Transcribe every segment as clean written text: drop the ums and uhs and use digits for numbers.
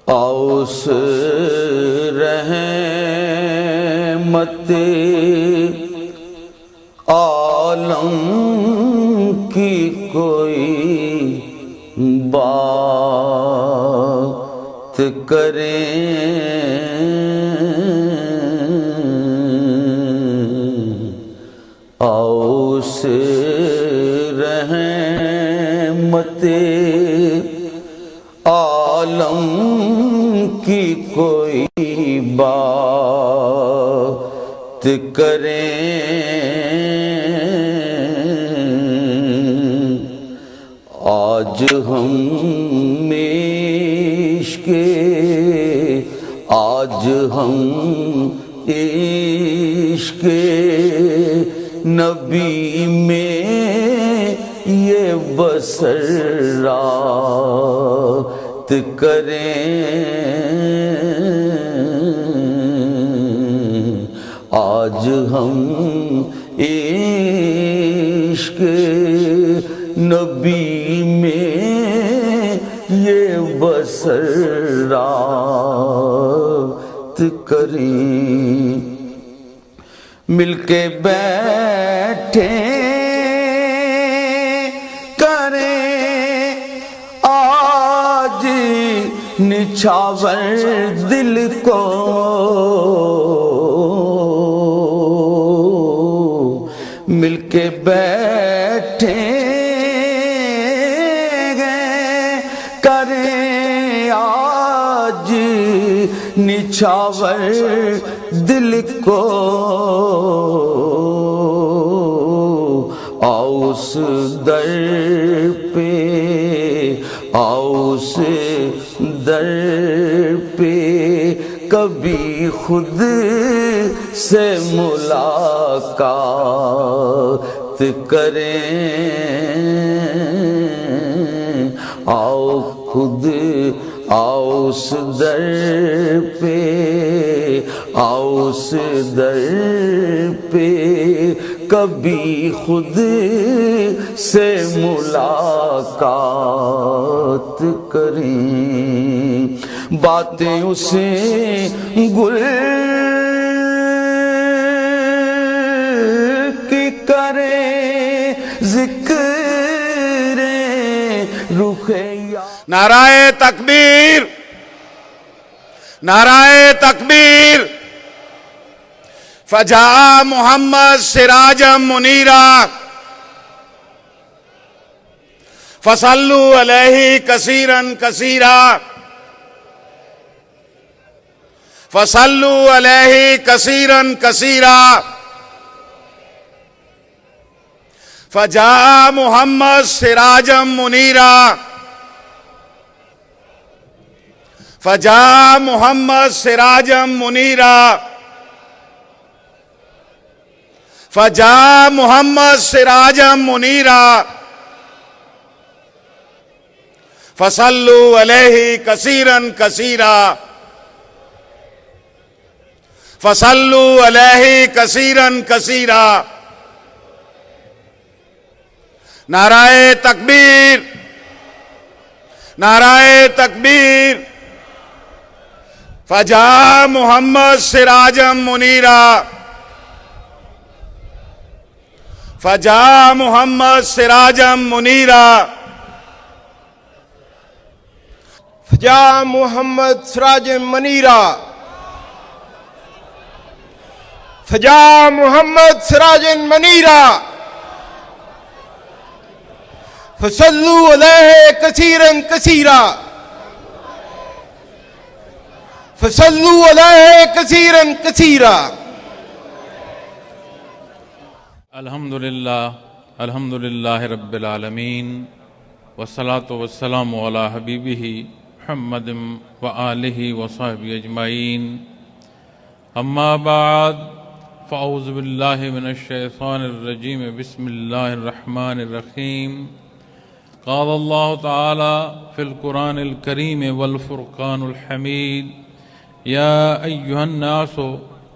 اوس رحمت عالم کی کوئی بات کریں، اوس رحمت عالم کی کوئی بات کریں، آج ہم عشق نبی میں یہ بصرات کریں، آج ہم عشق نبی میں یہ بصرات کریں، مل کے بیٹھے کریں آج نچھاور دل کو، مل کے بیٹھے کریں آج نچھاور دل کو، اوس در پہ اوس در پہ کبھی خود سے ملاقات کریں، آؤ خود اوس در پہ اوس در پہ کبھی خود سے ملاقات کریں، باتیں اسے گل کی کریں، ذکر رخ نعرہ تکبیر، نعرہ تکبیر، فجاء محمد سراجا منیرا فصلوا علیہ کثیرا کثیرا، فصلوا علیہ کثیرا کثیرا، فجاء محمد سراجا منیرا، فجاء محمد سراجا منیرا، فجاء محمد سراجا منیرا، فصلوا علیہ کثیرا کثیرا، فصلوا علیہ کثیرا کثیرا، نعرہ تکبیر، نعرہ تکبیر، فجاء محمد سراجا منیرا، فجاء محمد سراجا منیرا، فجاء محمد سراجا منیرا، فجاء محمد سراجا منیرا، فصلوا علیہ کثیرا کثیرا، فصلوا علیہ کثیرا کثیرا۔ الحمدللہ رب العالمین، والصلاة والسلام علی حبیبہ محمد وآلہ وصحبہ اجمعین، اما بعد فاعوذ باللہ من الشیطان الرجیم، بسم اللہ الرحمن الرحیم، قال الله تعالى في القرآن الكريم والفرقان الحميد يا أيها الناس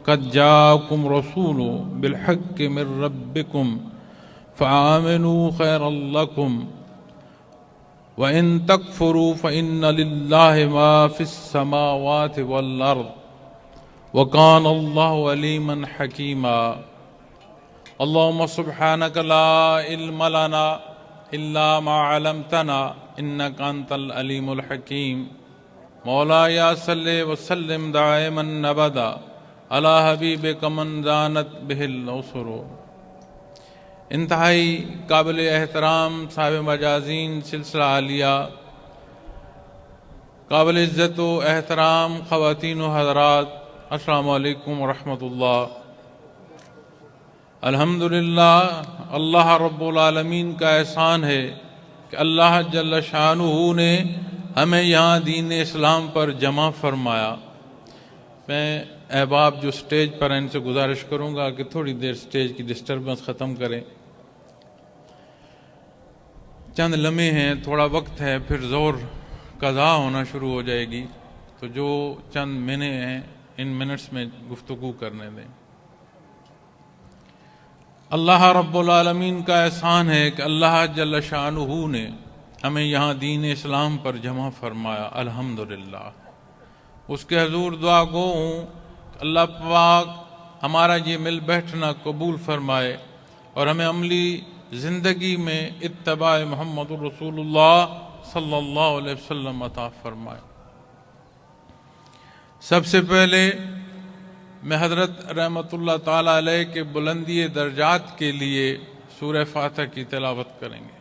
قد جاءكم رسول بالحق من ربكم فآمنوا خيرا لكم وإن تكفروا فإن لله ما في السماوات والأرض وكان الله عليما حكيما اللهم سبحانك لا علم لنا إلا ما علمتنا إنك أنت العليم الحكيم مولاي صل وسلم دائما أبدا على حبيبك من دانت به الأسر. انتہائی قابل احترام صاحب مجازین سلسلہ عالیہ، قابل عزت و احترام خواتین و حضرات، السلام علیکم ورحمۃ اللہ. الحمدللہ اللہ رب العالمین کا احسان ہے کہ اللہ جل شانہ نے ہمیں یہاں دین اسلام پر جمع فرمایا. میں احباب جو سٹیج پر ہیں ان سے گزارش کروں گا کہ تھوڑی دیر سٹیج کی ڈسٹربنس ختم کریں. چند لمحے ہیں، تھوڑا وقت ہے، پھر زور قضا ہونا شروع ہو جائے گی، تو جو چند منٹ ہیں ان منٹس میں گفتگو کرنے دیں. اللہ رب العالمین کا احسان ہے کہ اللہ جل شانہ نے ہمیں یہاں دین اسلام پر جمع فرمایا. الحمدللہ اس کے حضور دعا گو ہوں کہ اللہ پاک ہمارا یہ مل بیٹھنا قبول فرمائے اور ہمیں عملی زندگی میں اتباع محمد رسول اللہ صلی اللہ علیہ وسلم عطا فرمائے. سب سے پہلے میں حضرت رحمت اللہ تعالیٰ علیہ کے بلندی درجات کے لیے سورہ فاتحہ کی تلاوت کریں گے.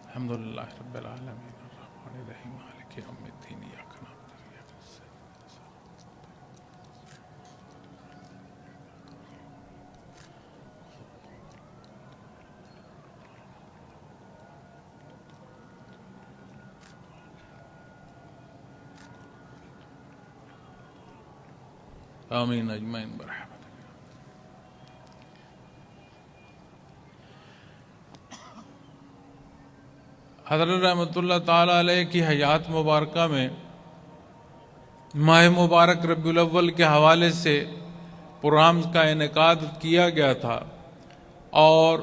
الحمدللہ رب العالمین الرحمن الرحیم مالک یوم الدین ایاک نعبد و ایاک نستعین آمین اجمعین برحمتک. حضرت رحمت اللہ تعالیٰ علیہ کی حیات مبارکہ میں ماہ مبارک ربیع الاول کے حوالے سے پروگرامز کا انعقاد کیا گیا تھا اور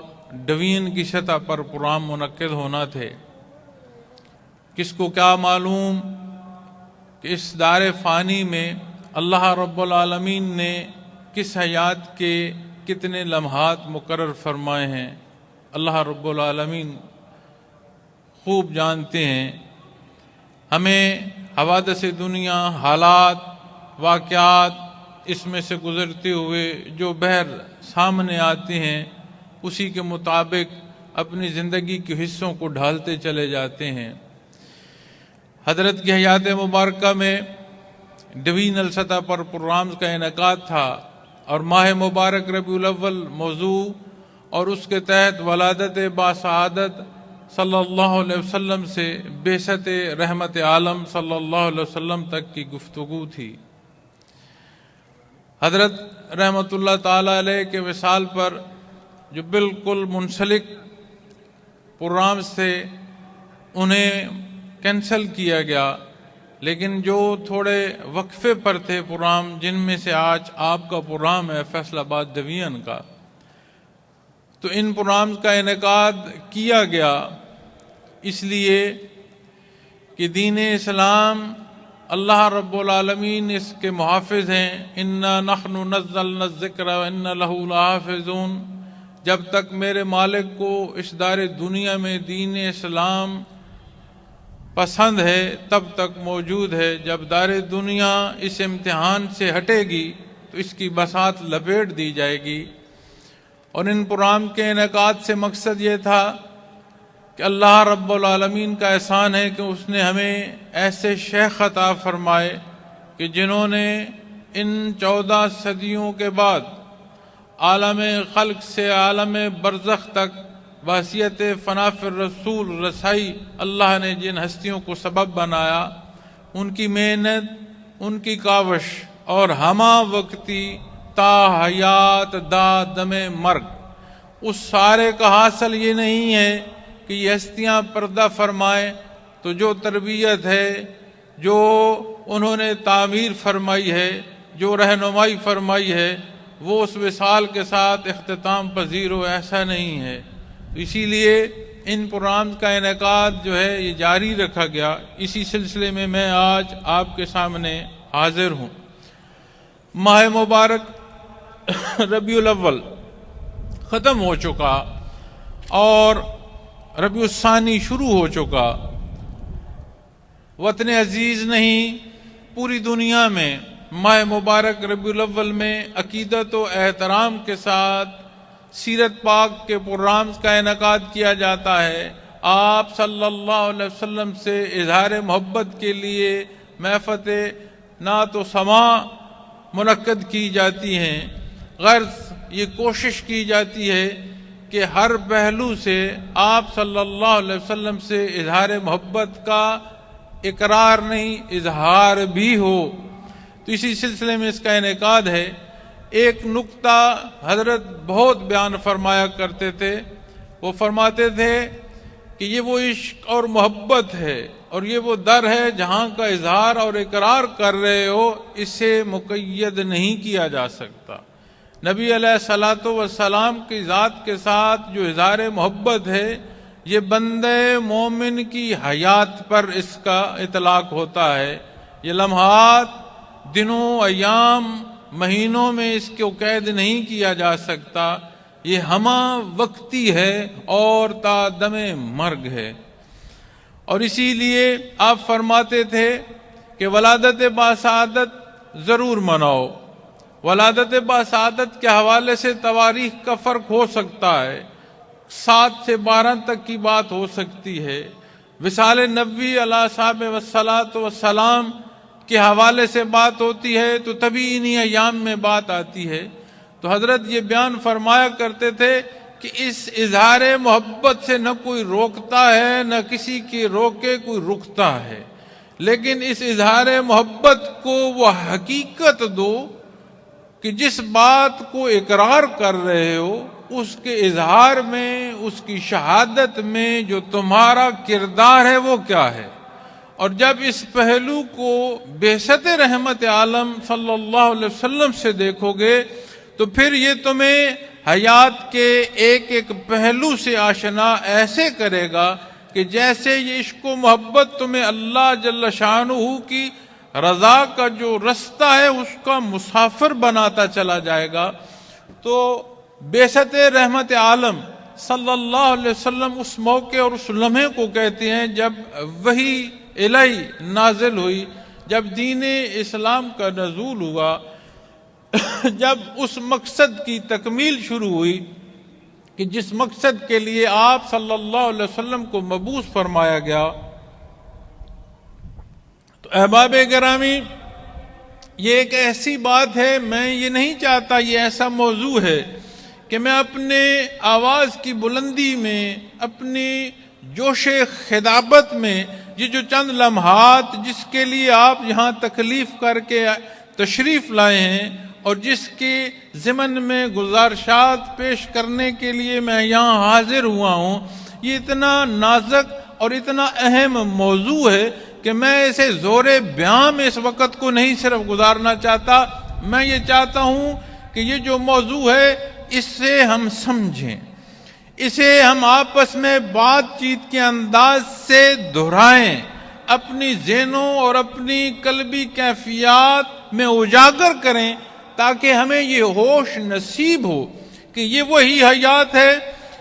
ڈویژن کی سطح پر پروگرام منعقد ہونا تھے. کس کو کیا معلوم کہ اس دار فانی میں اللہ رب العالمین نے کس حیات کے کتنے لمحات مقرر فرمائے ہیں. اللہ رب العالمین خوب جانتے ہیں. ہمیں حوادث دنیا، حالات، واقعات اس میں سے گزرتے ہوئے جو بہر سامنے آتے ہیں اسی کے مطابق اپنی زندگی کے حصوں کو ڈھالتے چلے جاتے ہیں. حضرت کی حیات مبارکہ میں ڈویژنل سطح پر پروگرامز کا انعقاد تھا اور ماہ مبارک ربیع الاول موضوع اور اس کے تحت ولادت باسعادت صلی اللہ علیہ وسلم سے بعثت رحمت عالم صلی اللہ علیہ وسلم تک کی گفتگو تھی. حضرت رحمت اللہ تعالیٰ علیہ کے وصال پر جو بالکل منسلک پروگرامز تھے انہیں کینسل کیا گیا، لیکن جو تھوڑے وقفے پر تھے پروگرام، جن میں سے آج آپ کا پروگرام ہے فیصل آباد ڈویژن کا، تو ان پروگرامز کا انعقاد کیا گیا اس لیے کہ دین اسلام اللہ رب العالمین اس کے محافظ ہیں. انا نحن نزلنا الذکر وانا لہ لحافظون. جب تک میرے مالک کو اس دار دنیا میں دین اسلام پسند ہے تب تک موجود ہے. جب دار دنیا اس امتحان سے ہٹے گی تو اس کی بساط لپیٹ دی جائے گی. اور ان پروگرام کے انعقاد سے مقصد یہ تھا کہ اللہ رب العالمین کا احسان ہے کہ اس نے ہمیں ایسے شیخ عطا فرمائے کہ جنہوں نے ان 14 صدیوں کے بعد عالم خلق سے عالم برزخ تک وحثیت فنا فی الرسول رسائی اللہ نے جن ہستیوں کو سبب بنایا، ان کی محنت، ان کی کاوش اور ہمہ وقتی تا حیات دا دم مرگ، اس سارے کا حاصل یہ نہیں ہے کہ یہ ہستیاں پردہ فرمائیں، تو جو تربیت ہے، جو انہوں نے تعمیر فرمائی ہے، جو رہنمائی فرمائی ہے، وہ اس وصال کے ساتھ اختتام پذیر ہو، ایسا نہیں ہے۔ اسی لیے ان پروگرامز کا انعقاد جو ہے یہ جاری رکھا گیا۔ اسی سلسلے میں میں آج آپ کے سامنے حاضر ہوں۔ ماہ مبارک ربیع الاول ختم ہو چکا اور ربیع الثانی شروع ہو چکا۔ وطن عزیز نہیں، پوری دنیا میں ماہ مبارک ربیع الاول میں عقیدت و احترام کے ساتھ سیرت پاک کے پروگرامز کا انعقاد کیا جاتا ہے۔ آپ صلی اللہ علیہ وسلم سے اظہار محبت کے لیے محفل نعت و سماع منعقد کی جاتی ہیں۔ غرض یہ کوشش کی جاتی ہے کہ ہر پہلو سے آپ صلی اللہ علیہ وسلم سے اظہار محبت کا اقرار نہیں، اظہار بھی ہو۔ تو اسی سلسلے میں اس کا انعقاد ہے۔ ایک نکتہ حضرت بہت بیان فرمایا کرتے تھے، وہ فرماتے تھے کہ یہ وہ عشق اور محبت ہے اور یہ وہ در ہے جہاں کا اظہار اور اقرار کر رہے ہو، اسے مقید نہیں کیا جا سکتا۔ نبی علیہ الصلوۃ والسلام کی ذات کے ساتھ جو اظہار محبت ہے، یہ بندے مومن کی حیات پر اس کا اطلاق ہوتا ہے۔ یہ لمحات، دنوں، ایام، مہینوں میں اس کو قید نہیں کیا جا سکتا۔ یہ ہمہ وقتی ہے اور تا دم مرگ ہے۔ اور اسی لیے آپ فرماتے تھے کہ ولادت باسعادت ضرور مناؤ۔ ولادت باسعادت کے حوالے سے تواریخ کا فرق ہو سکتا ہے، 7 سے 12 تک کی بات ہو سکتی ہے۔ وصال نبوی علیہ صاحب والصلاۃ والسلام کے حوالے سے بات ہوتی ہے تو تبھی انہی ایام میں بات آتی ہے۔ تو حضرت یہ بیان فرمایا کرتے تھے کہ اس اظہار محبت سے نہ کوئی روکتا ہے، نہ کسی کی روکے کوئی رکتا ہے، لیکن اس اظہار محبت کو وہ حقیقت دو کہ جس بات کو اقرار کر رہے ہو اس کے اظہار میں، اس کی شہادت میں جو تمہارا کردار ہے وہ کیا ہے۔ اور جب اس پہلو کو بعثت رحمت عالم صلی اللہ علیہ وسلم سے دیکھو گے تو پھر یہ تمہیں حیات کے ایک ایک پہلو سے آشنا ایسے کرے گا کہ جیسے یہ عشق و محبت تمہیں اللہ جل شانہ کی رضا کا جو رستہ ہے اس کا مسافر بناتا چلا جائے گا۔ تو بعثت رحمت عالم صلی اللہ علیہ وسلم اس موقع اور اس لمحے کو کہتے ہیں جب وحی الہی نازل ہوئی، جب دین اسلام کا نزول ہوا، جب اس مقصد کی تکمیل شروع ہوئی کہ جس مقصد کے لیے آپ صلی اللہ علیہ وسلم کو مبعوث فرمایا گیا۔ تو احباب گرامی، یہ ایک ایسی بات ہے، میں یہ نہیں چاہتا، یہ ایسا موضوع ہے کہ میں اپنے آواز کی بلندی میں، اپنی جوش خطابت میں، یہ جو چند لمحات جس کے لیے آپ یہاں تکلیف کر کے تشریف لائے ہیں اور جس کے ضمن میں گزارشات پیش کرنے کے لیے میں یہاں حاضر ہوا ہوں، یہ اتنا نازک اور اتنا اہم موضوع ہے کہ میں اسے زور بیاں میں اس وقت کو نہیں صرف گزارنا چاہتا، میں یہ چاہتا ہوں کہ یہ جو موضوع ہے اس سے ہم سمجھیں، اسے ہم آپس میں بات چیت کے انداز سے دہرائیں، اپنی ذہنوں اور اپنی قلبی کیفیات میں اجاگر کریں تاکہ ہمیں یہ ہوش نصیب ہو کہ یہ وہی حیات ہے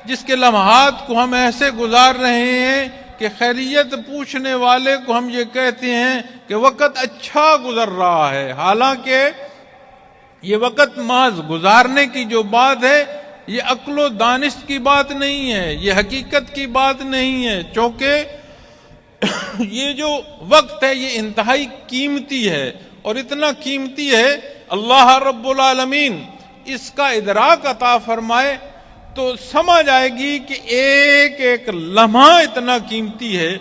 جس کے لمحات کو ہم ایسے گزار رہے ہیں کہ خیریت پوچھنے والے کو ہم یہ کہتے ہیں کہ وقت اچھا گزر رہا ہے، حالانکہ یہ وقت محض گزارنے کی جو بات ہے یہ عقل و دانست کی بات نہیں ہے، یہ حقیقت کی بات نہیں ہے، چونکہ یہ جو وقت ہے یہ انتہائی قیمتی ہے، اور اتنا قیمتی ہے اللہ رب العالمین اس کا ادراک عطا فرمائے تو سمجھ آئے گی کہ ایک ایک لمحہ اتنا قیمتی ہے،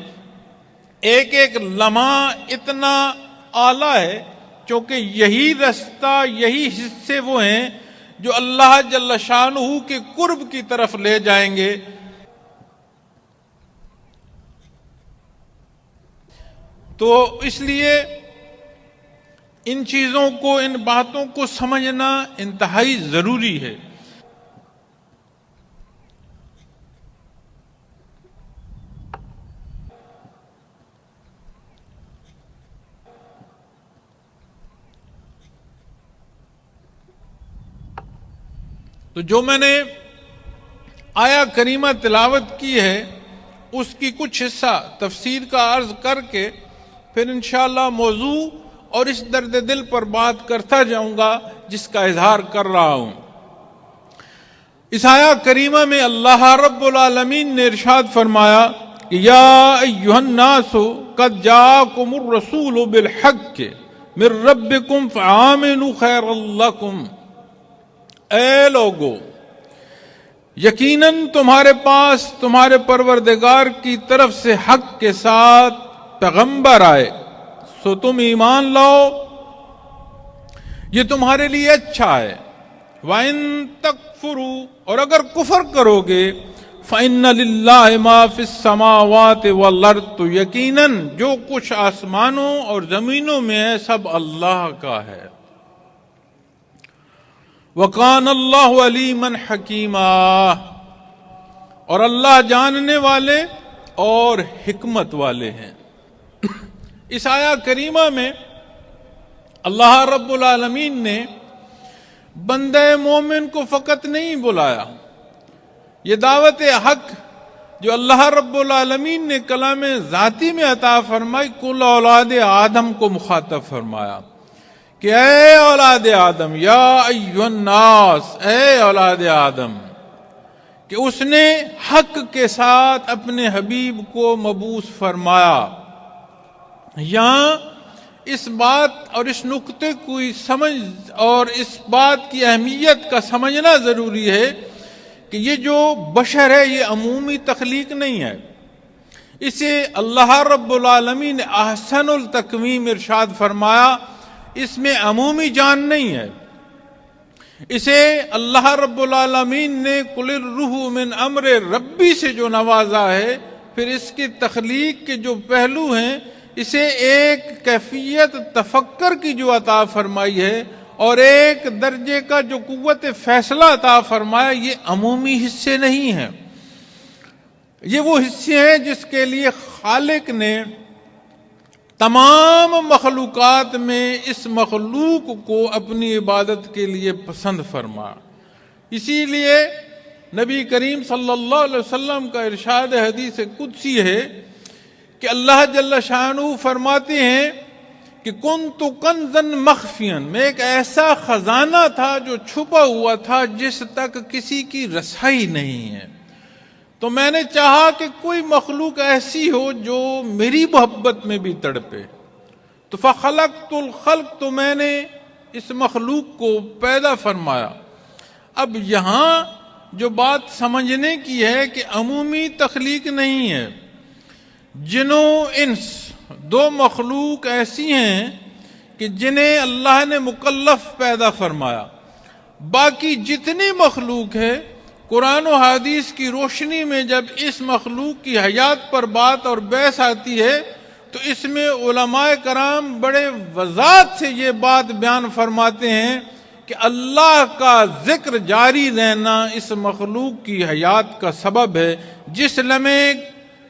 ایک ایک لمحہ اتنا اعلیٰ ہے، کیونکہ یہی رستہ، یہی حصے وہ ہیں جو اللہ جل شانہ کے قرب کی طرف لے جائیں گے۔ تو اس لیے ان چیزوں کو، ان باتوں کو سمجھنا انتہائی ضروری ہے۔ تو جو میں نے آیا کریمہ تلاوت کی ہے اس کی کچھ حصہ تفسیر کا عرض کر کے پھر انشاءاللہ موضوع اور اس درد دل پر بات کرتا جاؤں گا جس کا اظہار کر رہا ہوں۔ اس آیا کریمہ میں اللہ رب العالمین نے ارشاد فرمایا کہ یا ایھا الناس قد جاءکم الرسول بالحق من ربکم فآمنوا خیرا لکم، اے لوگو یقیناً تمہارے پاس تمہارے پروردگار کی طرف سے حق کے ساتھ پیغمبر آئے، سو تم ایمان لاؤ، یہ تمہارے لیے اچھا ہے۔ وَإِن تَكْفُرُوا، اور اگر کفر کرو گے، فَإِنَّ لِلَّهِ مَا فِي السَّمَاوَاتِ وَالْأَرْضِ، تو یقیناً جو کچھ آسمانوں اور زمینوں میں ہے سب اللہ کا ہے۔ وَقَانَ اللَّهُ عَلِيمًا حَكِيمًا، اور اللہ جاننے والے اور حکمت والے ہیں۔ اس آیا کریمہ میں اللہ رب العالمین نے بندہ مومن کو فقط نہیں بلایا، یہ دعوت حق جو اللہ رب العالمین نے کلام ذاتی میں عطا فرمائی کل اولاد آدم کو مخاطب فرمایا کہ اے اولاد آدم، یا ایھا الناس، اے اولاد آدم، کہ اس نے حق کے ساتھ اپنے حبیب کو مبعوث فرمایا۔ یہاں اس بات اور اس نقطے کو سمجھ اور اس بات کی اہمیت کا سمجھنا ضروری ہے کہ یہ جو بشر ہے یہ عمومی تخلیق نہیں ہے، اسے اللہ رب العالمین نے احسن التقویم ارشاد فرمایا، اس میں عمومی جان نہیں ہے، اسے اللہ رب العالمین نے قل الروح من امر ربی سے جو نوازا ہے، پھر اس کی تخلیق کے جو پہلو ہیں اسے ایک کیفیت تفکر کی جو عطا فرمائی ہے اور ایک درجے کا جو قوت فیصلہ عطا فرمایا، یہ عمومی حصے نہیں ہیں، یہ وہ حصے ہیں جس کے لیے خالق نے تمام مخلوقات میں اس مخلوق کو اپنی عبادت کے لیے پسند فرمایا۔ اسی لیے نبی کریم صلی اللہ علیہ وسلم کا ارشاد حدیث قدسی ہے کہ اللہ جل شانہ فرماتے ہیں کہ کنت کنزا مخفیا، میں ایک ایسا خزانہ تھا جو چھپا ہوا تھا جس تک کسی کی رسائی نہیں ہے، تو میں نے چاہا کہ کوئی مخلوق ایسی ہو جو میری محبت میں بھی تڑپے، تو فخلقت الخلق، تو میں نے اس مخلوق کو پیدا فرمایا۔ اب یہاں جو بات سمجھنے کی ہے کہ عمومی تخلیق نہیں ہے، جنوں انس دو مخلوق ایسی ہیں کہ جنہیں اللہ نے مکلف پیدا فرمایا، باقی جتنی مخلوق ہے قرآن و حدیث کی روشنی میں جب اس مخلوق کی حیات پر بات اور بحث آتی ہے تو اس میں علماء کرام بڑے وضاحت سے یہ بات بیان فرماتے ہیں کہ اللہ کا ذکر جاری رہنا اس مخلوق کی حیات کا سبب ہے۔ جس لمحے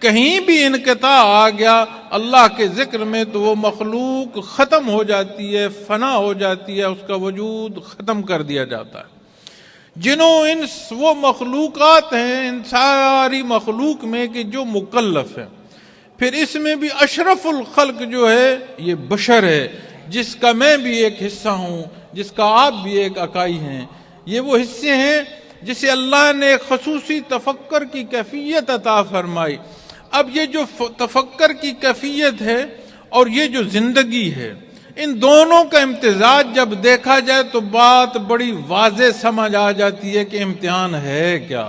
کہیں بھی انقطاع آ گیا اللہ کے ذکر میں تو وہ مخلوق ختم ہو جاتی ہے، فنا ہو جاتی ہے، اس کا وجود ختم کر دیا جاتا ہے۔ جنوں انس وہ مخلوقات ہیں ان ساری مخلوق میں کہ جو مکلف ہیں، پھر اس میں بھی اشرف الخلق جو ہے یہ بشر ہے، جس کا میں بھی ایک حصہ ہوں، جس کا آپ بھی ایک اکائی ہیں۔ یہ وہ حصے ہیں جسے اللہ نے ایک خصوصی تفکر کی کیفیت عطا فرمائی۔ اب یہ جو تفکر کی کیفیت ہے اور یہ جو زندگی ہے، ان دونوں کا امتزاج جب دیکھا جائے تو بات بڑی واضح سمجھ آ جاتی ہے کہ امتحان ہے کیا۔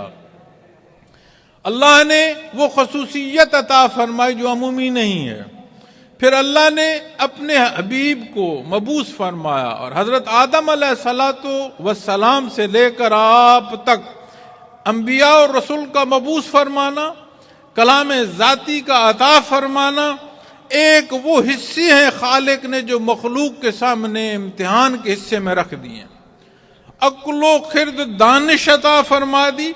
اللہ نے وہ خصوصیت عطا فرمائی جو عمومی نہیں ہے، پھر اللہ نے اپنے حبیب کو مبعوث فرمایا، اور حضرت آدم علیہ السلام سے لے کر آپ تک انبیاء اور رسول کا مبعوث فرمانا، کلام ذاتی کا عطا فرمانا، ایک وہ حصے ہیں خالق نے جو مخلوق کے سامنے امتحان کے حصے میں رکھ دیے ہیں۔ عقل و خرد دانش عطا فرما دی،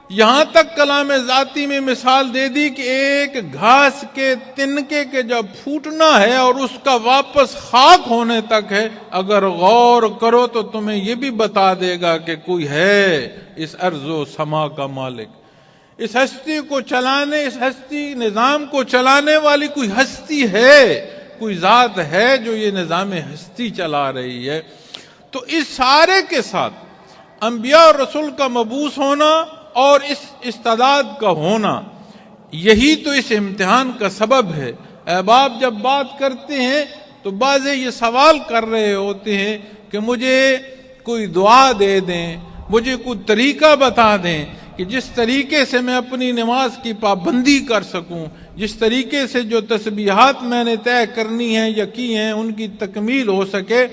یہاں تک کلام ذاتی میں مثال دے دی کہ ایک گھاس کے تنکے کے جب پھوٹنا ہے اور اس کا واپس خاک ہونے تک ہے، اگر غور کرو تو تمہیں یہ بھی بتا دے گا کہ کوئی ہے اس ارض و سما کا مالک، اس ہستی کو چلانے، اس ہستی نظام کو چلانے والی کوئی ہستی ہے، کوئی ذات ہے جو یہ نظام ہستی چلا رہی ہے۔ تو اس سارے کے ساتھ انبیاء اور رسول کا مبعوث ہونا اور اس استعداد کا ہونا، یہی تو اس امتحان کا سبب ہے۔ احباب جب بات کرتے ہیں تو بعض یہ سوال کر رہے ہوتے ہیں کہ مجھے کوئی دعا دے دیں، مجھے کوئی طریقہ بتا دیں کہ جس طریقے سے میں اپنی نماز کی پابندی کر سکوں، جس طریقے سے جو تسبیحات میں نے طے کرنی ہیں یا کی ہیں ان کی تکمیل ہو سکے۔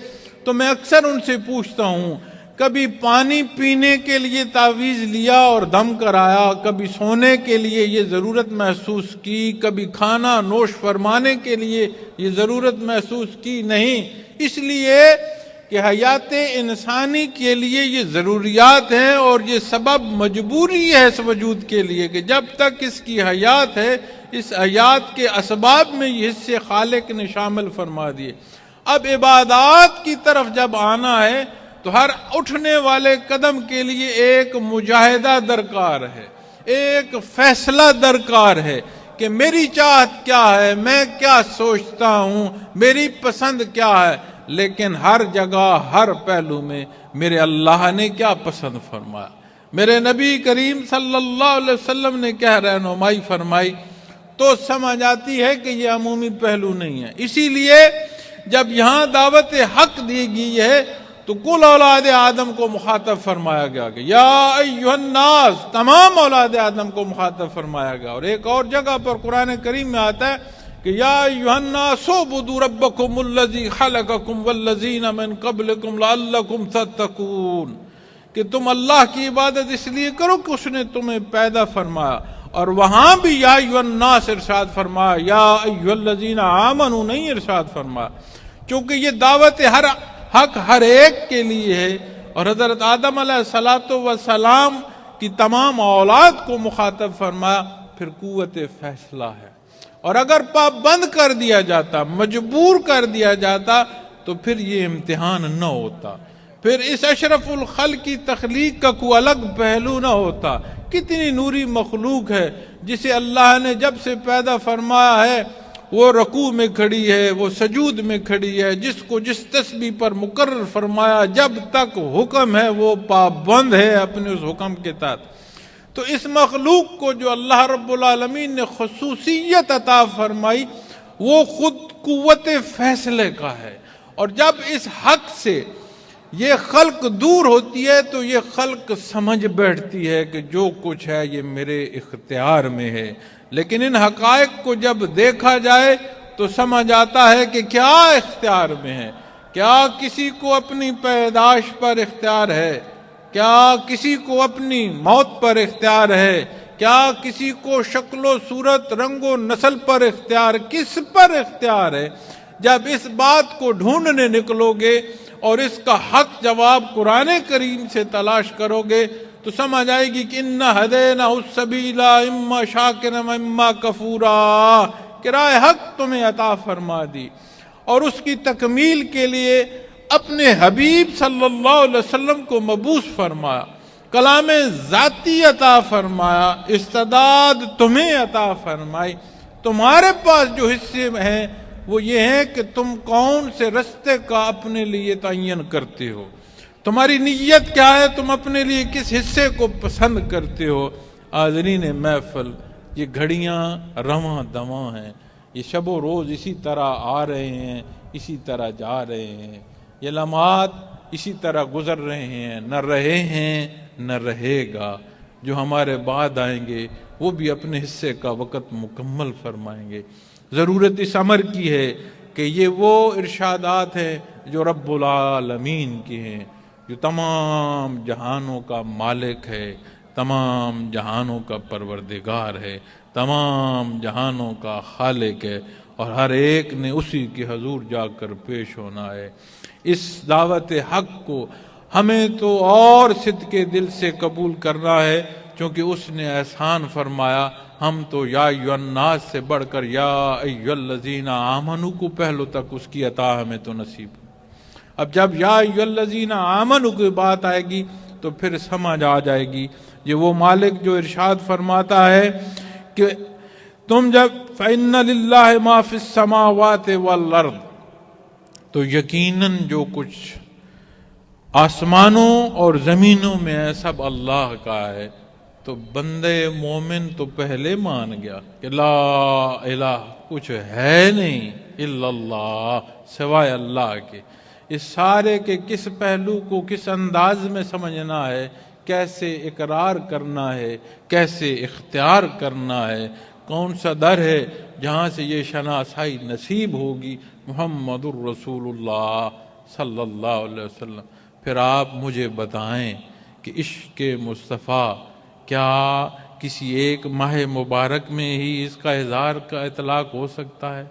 تو میں اکثر ان سے پوچھتا ہوں، کبھی پانی پینے کے لیے تعویذ لیا اور دم کرایا، کبھی سونے کے لیے یہ ضرورت محسوس کی، کبھی کھانا نوش فرمانے کے لیے یہ ضرورت محسوس کی؟ نہیں، اس لیے کہ حیات انسانی کے لیے یہ ضروریات ہیں اور یہ سبب مجبوری ہے اس وجود کے لیے کہ جب تک اس کی حیات ہے، اس حیات کے اسباب میں یہ حصے خالق نے شامل فرما دیے۔ اب عبادات کی طرف جب آنا ہے تو ہر اٹھنے والے قدم کے لیے ایک مجاہدہ درکار ہے، ایک فیصلہ درکار ہے کہ میری چاہت کیا ہے، میں کیا سوچتا ہوں، میری پسند کیا ہے، لیکن ہر جگہ ہر پہلو میں میرے اللہ نے کیا پسند فرمایا، میرے نبی کریم صلی اللہ علیہ وسلم نے کیا رہنمائی فرمائی، تو سمجھ آتی ہے کہ یہ عمومی پہلو نہیں ہے۔ اسی لیے جب یہاں دعوت حق دی گئی ہے تو کل اولاد آدم کو مخاطب فرمایا گیا کہ یا ایھا الناس، تمام اولاد آدم کو مخاطب فرمایا گیا۔ اور ایک اور جگہ پر قرآن کریم میں آتا ہے کہ یا ایھا الناس اعبدوا ربکم الذی خلقکم والذین من قبلکم لعلکم تتقون، کہ تم اللہ کی عبادت اس لیے کرو کہ اس نے تمہیں پیدا فرمایا۔ اور وہاں بھی یا ایھا الناس ارشاد فرمایا، یا ایھا الذین آمنوا نہیں ارشاد فرمایا، کیونکہ یہ دعوت ہر حق ہر ایک کے لیے ہے۔ اور حضرت آدم علیہ السلام کی تمام اولاد کو مخاطب فرمایا، پھر قوت فیصلہ ہے۔ اور اگر پابند کر دیا جاتا، مجبور کر دیا جاتا تو پھر یہ امتحان نہ ہوتا، پھر اس اشرف الخلق کی تخلیق کا کوئی الگ پہلو نہ ہوتا۔ کتنی نوری مخلوق ہے جسے اللہ نے جب سے پیدا فرمایا ہے وہ رکوع میں کھڑی ہے، وہ سجود میں کھڑی ہے، جس کو جس تسبیح پر مقرر فرمایا، جب تک حکم ہے وہ پابند ہے اپنے اس حکم کے تحت۔ تو اس مخلوق کو جو اللہ رب العالمین نے خصوصیت عطا فرمائی وہ خود قوت فیصلے کا ہے۔ اور جب اس حق سے یہ خلق دور ہوتی ہے تو یہ خلق سمجھ بیٹھتی ہے کہ جو کچھ ہے یہ میرے اختیار میں ہے، لیکن ان حقائق کو جب دیکھا جائے تو سمجھ آتا ہے کہ کیا اختیار میں ہے۔ کیا کسی کو اپنی پیدائش پر اختیار ہے؟ کیا کسی کو اپنی موت پر اختیار ہے؟ کیا کسی کو شکل و صورت، رنگ و نسل پر اختیار؟ کس پر اختیار ہے؟ جب اس بات کو ڈھونڈنے نکلو گے اور اس کا حق جواب قرآن کریم سے تلاش کرو گے تو سمجھ آئے گی کہ اِنَّا هَدَيْنَاهُ السَّبِيلَ إِمَّا شَاكِرًا وَإِمَّا كَفُورًا، کہ راہ حق تمہیں عطا فرما دی۔ اور اس کی تکمیل کے لیے اپنے حبیب صلی اللہ علیہ وسلم کو مبعوث فرمایا، کلام ذاتی عطا فرمایا، استعداد تمہیں عطا فرمائی۔ تمہارے پاس جو حصے ہیں وہ یہ ہیں کہ تم کون سے رستے کا اپنے لیے تعین کرتے ہو، تمہاری نیت کیا ہے، تم اپنے لیے کس حصے کو پسند کرتے ہو۔ حاضرین محفل، یہ گھڑیاں رواں دواں ہیں، یہ شب و روز اسی طرح آ رہے ہیں، اسی طرح جا رہے ہیں، یہ لمحات اسی طرح گزر رہے ہیں، نہ رہے ہیں نہ رہے گا۔ جو ہمارے بعد آئیں گے وہ بھی اپنے حصے کا وقت مکمل فرمائیں گے۔ ضرورت اس امر کی ہے کہ یہ وہ ارشادات ہیں جو رب العالمین کی ہیں، جو تمام جہانوں کا مالک ہے، تمام جہانوں کا پروردگار ہے۔ تمام جہانوں کا خالق ہے اور ہر ایک نے اسی کے حضور جا کر پیش ہونا ہے۔ اس دعوت حق کو ہمیں تو اور صدق دل سے قبول کرنا ہے، چونکہ اس نے احسان فرمایا۔ ہم تو یا ایھا الناس سے بڑھ کر یا ایھا الذین آمنوا کو پہلو تک اس کی عطا ہمیں تو نصیب۔ اب جب یا ایھا الذین آمنوا کی بات آئے گی تو پھر سمجھ آ جائے گی، یہ وہ مالک جو ارشاد فرماتا ہے کہ تم جب فإن للہ ما فی السماوات والارض، تو یقیناً جو کچھ آسمانوں اور زمینوں میں ہے سب اللہ کا ہے۔ تو بندے مومن تو پہلے مان گیا کہ لا الہ کچھ ہے نہیں الا اللہ سوائے اللہ کے۔ اس سارے کے کس پہلو کو کس انداز میں سمجھنا ہے، کیسے اقرار کرنا ہے، کیسے اختیار کرنا ہے، کون سا در ہے جہاں سے یہ شناسائی نصیب ہوگی، محمد الرسول اللہ صلی اللہ علیہ وسلم۔ پھر آپ مجھے بتائیں کہ عشق مصطفیٰ کیا کسی ایک ماہ مبارک میں ہی اس کا اظہار کا اطلاق ہو سکتا ہے؟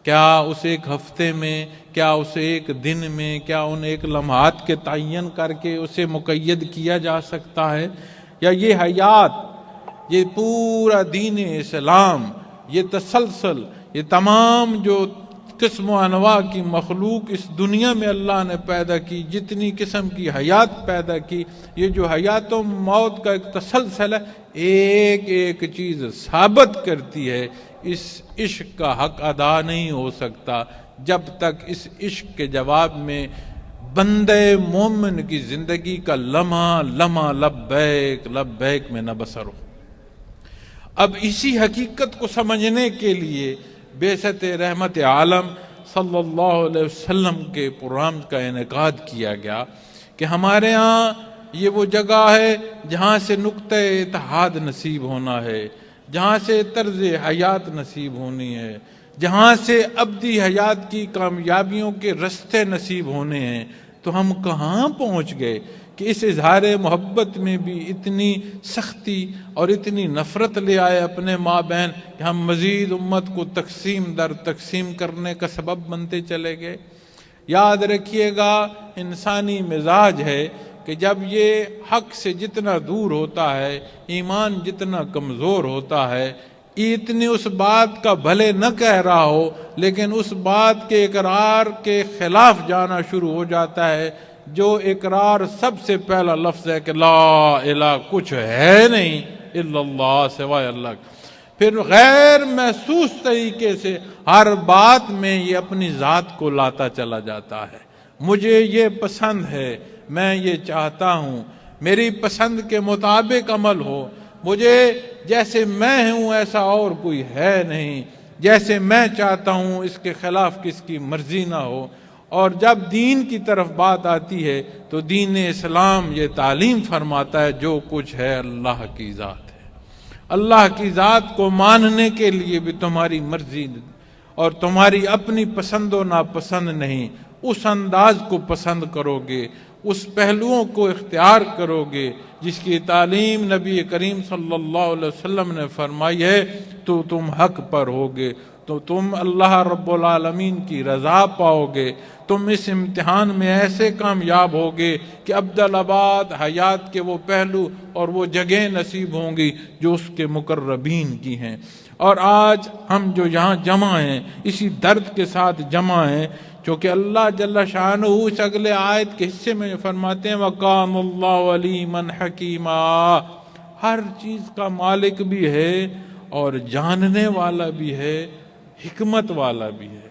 کیا اس ایک ہفتے میں، کیا اس ایک دن میں، کیا ان ایک لمحات کے تعین کر کے اسے مقید کیا جا سکتا ہے؟ یا یہ حیات، یہ پورا دین اسلام، یہ تسلسل، یہ تمام جو قسم و انواع کی مخلوق اس دنیا میں اللہ نے پیدا کی، جتنی قسم کی حیات پیدا کی، یہ جو حیات و موت کا ایک تسلسل ہے، ایک ایک چیز ثابت کرتی ہے اس عشق کا حق ادا نہیں ہو سکتا جب تک اس عشق کے جواب میں بندے مومن کی زندگی کا لمحہ لمحہ لبیک لبیک میں نہ بسر ہو۔ اب اسی حقیقت کو سمجھنے کے لیے بعثت رحمت عالم صلی اللہ علیہ وسلم کے پروگرام کا انعقاد کیا گیا کہ ہمارے ہاں یہ وہ جگہ ہے جہاں سے نقطہ اتحاد نصیب ہونا ہے، جہاں سے طرز حیات نصیب ہونی ہے، جہاں سے ابدی حیات کی کامیابیوں کے رستے نصیب ہونے ہیں۔ تو ہم کہاں پہنچ گئے کہ اس اظہار محبت میں بھی اتنی سختی اور اتنی نفرت لے آئے اپنے مابین کہ ہم مزید امت کو تقسیم در تقسیم کرنے کا سبب بنتے چلے گئے۔ یاد رکھیے گا، انسانی مزاج ہے کہ جب یہ حق سے جتنا دور ہوتا ہے، ایمان جتنا کمزور ہوتا ہے، اتنی اس بات کا بھلے نہ کہہ رہا ہو لیکن اس بات کے اقرار کے خلاف جانا شروع ہو جاتا ہے۔ جو اقرار سب سے پہلا لفظ ہے کہ لا الہ کچھ ہے نہیں الا اللہ سوائے اللہ، پھر غیر محسوس طریقے سے ہر بات میں یہ اپنی ذات کو لاتا چلا جاتا ہے۔ مجھے یہ پسند ہے، میں یہ چاہتا ہوں، میری پسند کے مطابق عمل ہو، مجھے جیسے میں ہوں ایسا اور کوئی ہے نہیں، جیسے میں چاہتا ہوں اس کے خلاف کس کی مرضی نہ ہو۔ اور جب دین کی طرف بات آتی ہے تو دین اسلام یہ تعلیم فرماتا ہے جو کچھ ہے اللہ کی ذات ہے۔ اللہ کی ذات کو ماننے کے لیے بھی تمہاری مرضی اور تمہاری اپنی پسند و ناپسند نہیں، اس انداز کو پسند کرو گے، اس پہلوؤں کو اختیار کرو گے جس کی تعلیم نبی کریم صلی اللہ علیہ وسلم نے فرمائی ہے، تو تم حق پر ہوگے، تو تم اللہ رب العالمین کی رضا پاؤ گے، تم اس امتحان میں ایسے کامیاب ہوگے کہ ابدالآباد حیات کے وہ پہلو اور وہ جگہیں نصیب ہوں گی جو اس کے مقربین کی ہیں۔ اور آج ہم جو یہاں جمع ہیں اسی درد کے ساتھ جمع ہیں، چونکہ اللہ جل شانہ اس اگلے آیت کے حصے میں فرماتے ہیں وَقَانَ اللَّهُ عَلِيمًا حَكِيمًا، ہر چیز کا مالک بھی ہے اور جاننے والا بھی ہے، حکمت والا بھی ہے۔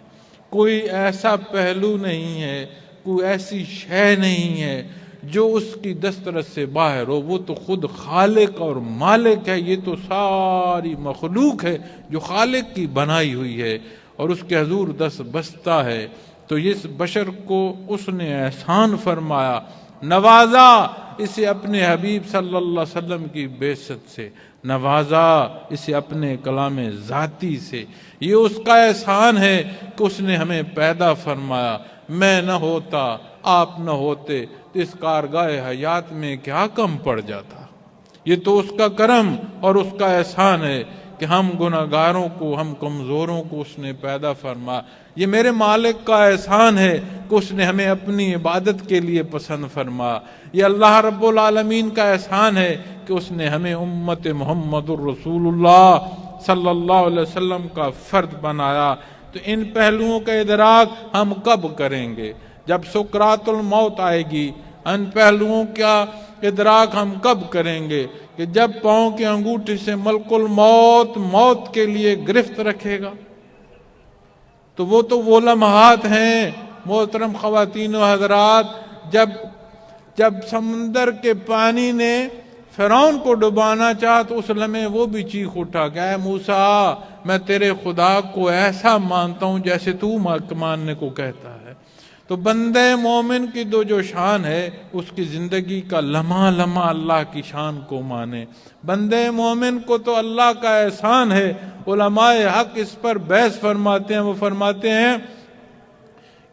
کوئی ایسا پہلو نہیں ہے، کوئی ایسی شے نہیں ہے جو اس کی دسترس سے باہر ہو، وہ تو خود خالق اور مالک ہے، یہ تو ساری مخلوق ہے جو خالق کی بنائی ہوئی ہے اور اس کے حضور دست بستہ ہے۔ تو اس بشر کو اس نے احسان فرمایا، نوازا اسے اپنے حبیب صلی اللہ علیہ وسلم کی بعثت سے، نوازا اسے اپنے کلام ذاتی سے۔ یہ اس کا احسان ہے کہ اس نے ہمیں پیدا فرمایا۔ میں نہ ہوتا، آپ نہ ہوتے تو اس کارگاہ حیات میں کیا کم پڑ جاتا۔ یہ تو اس کا کرم اور اس کا احسان ہے کہ ہم گناہگاروں کو، ہم کمزوروں کو اس نے پیدا فرما۔ یہ میرے مالک کا احسان ہے کہ اس نے ہمیں اپنی عبادت کے لیے پسند فرما۔ یہ اللہ رب العالمین کا احسان ہے کہ اس نے ہمیں امت محمد الرسول اللہ صلی اللہ علیہ وسلم کا فرد بنایا۔ تو ان پہلوؤں کا ادراک ہم کب کریں گے؟ جب سکرات الموت آئے گی۔ ان پہلوؤں کا ادراک ہم کب کریں گے؟ کہ جب پاؤں کی انگوٹھی سے ملک الموت موت کے لیے گرفت رکھے گا۔ تو وہ لمحات ہیں محترم خواتین و حضرات، جب سمندر کے پانی نے فرعون کو ڈبانا چاہا تو اس لمحے وہ بھی چیخ اٹھا کہ اے موسیٰ، میں تیرے خدا کو ایسا مانتا ہوں جیسے تو ماننے کو کہتا ہے۔ تو بندے مومن کی جو شان ہے، اس کی زندگی کا لمحہ لمحہ اللہ کی شان کو مانے۔ بندے مومن کو تو اللہ کا احسان ہے۔ علماء حق اس پر بحث فرماتے ہیں، وہ فرماتے ہیں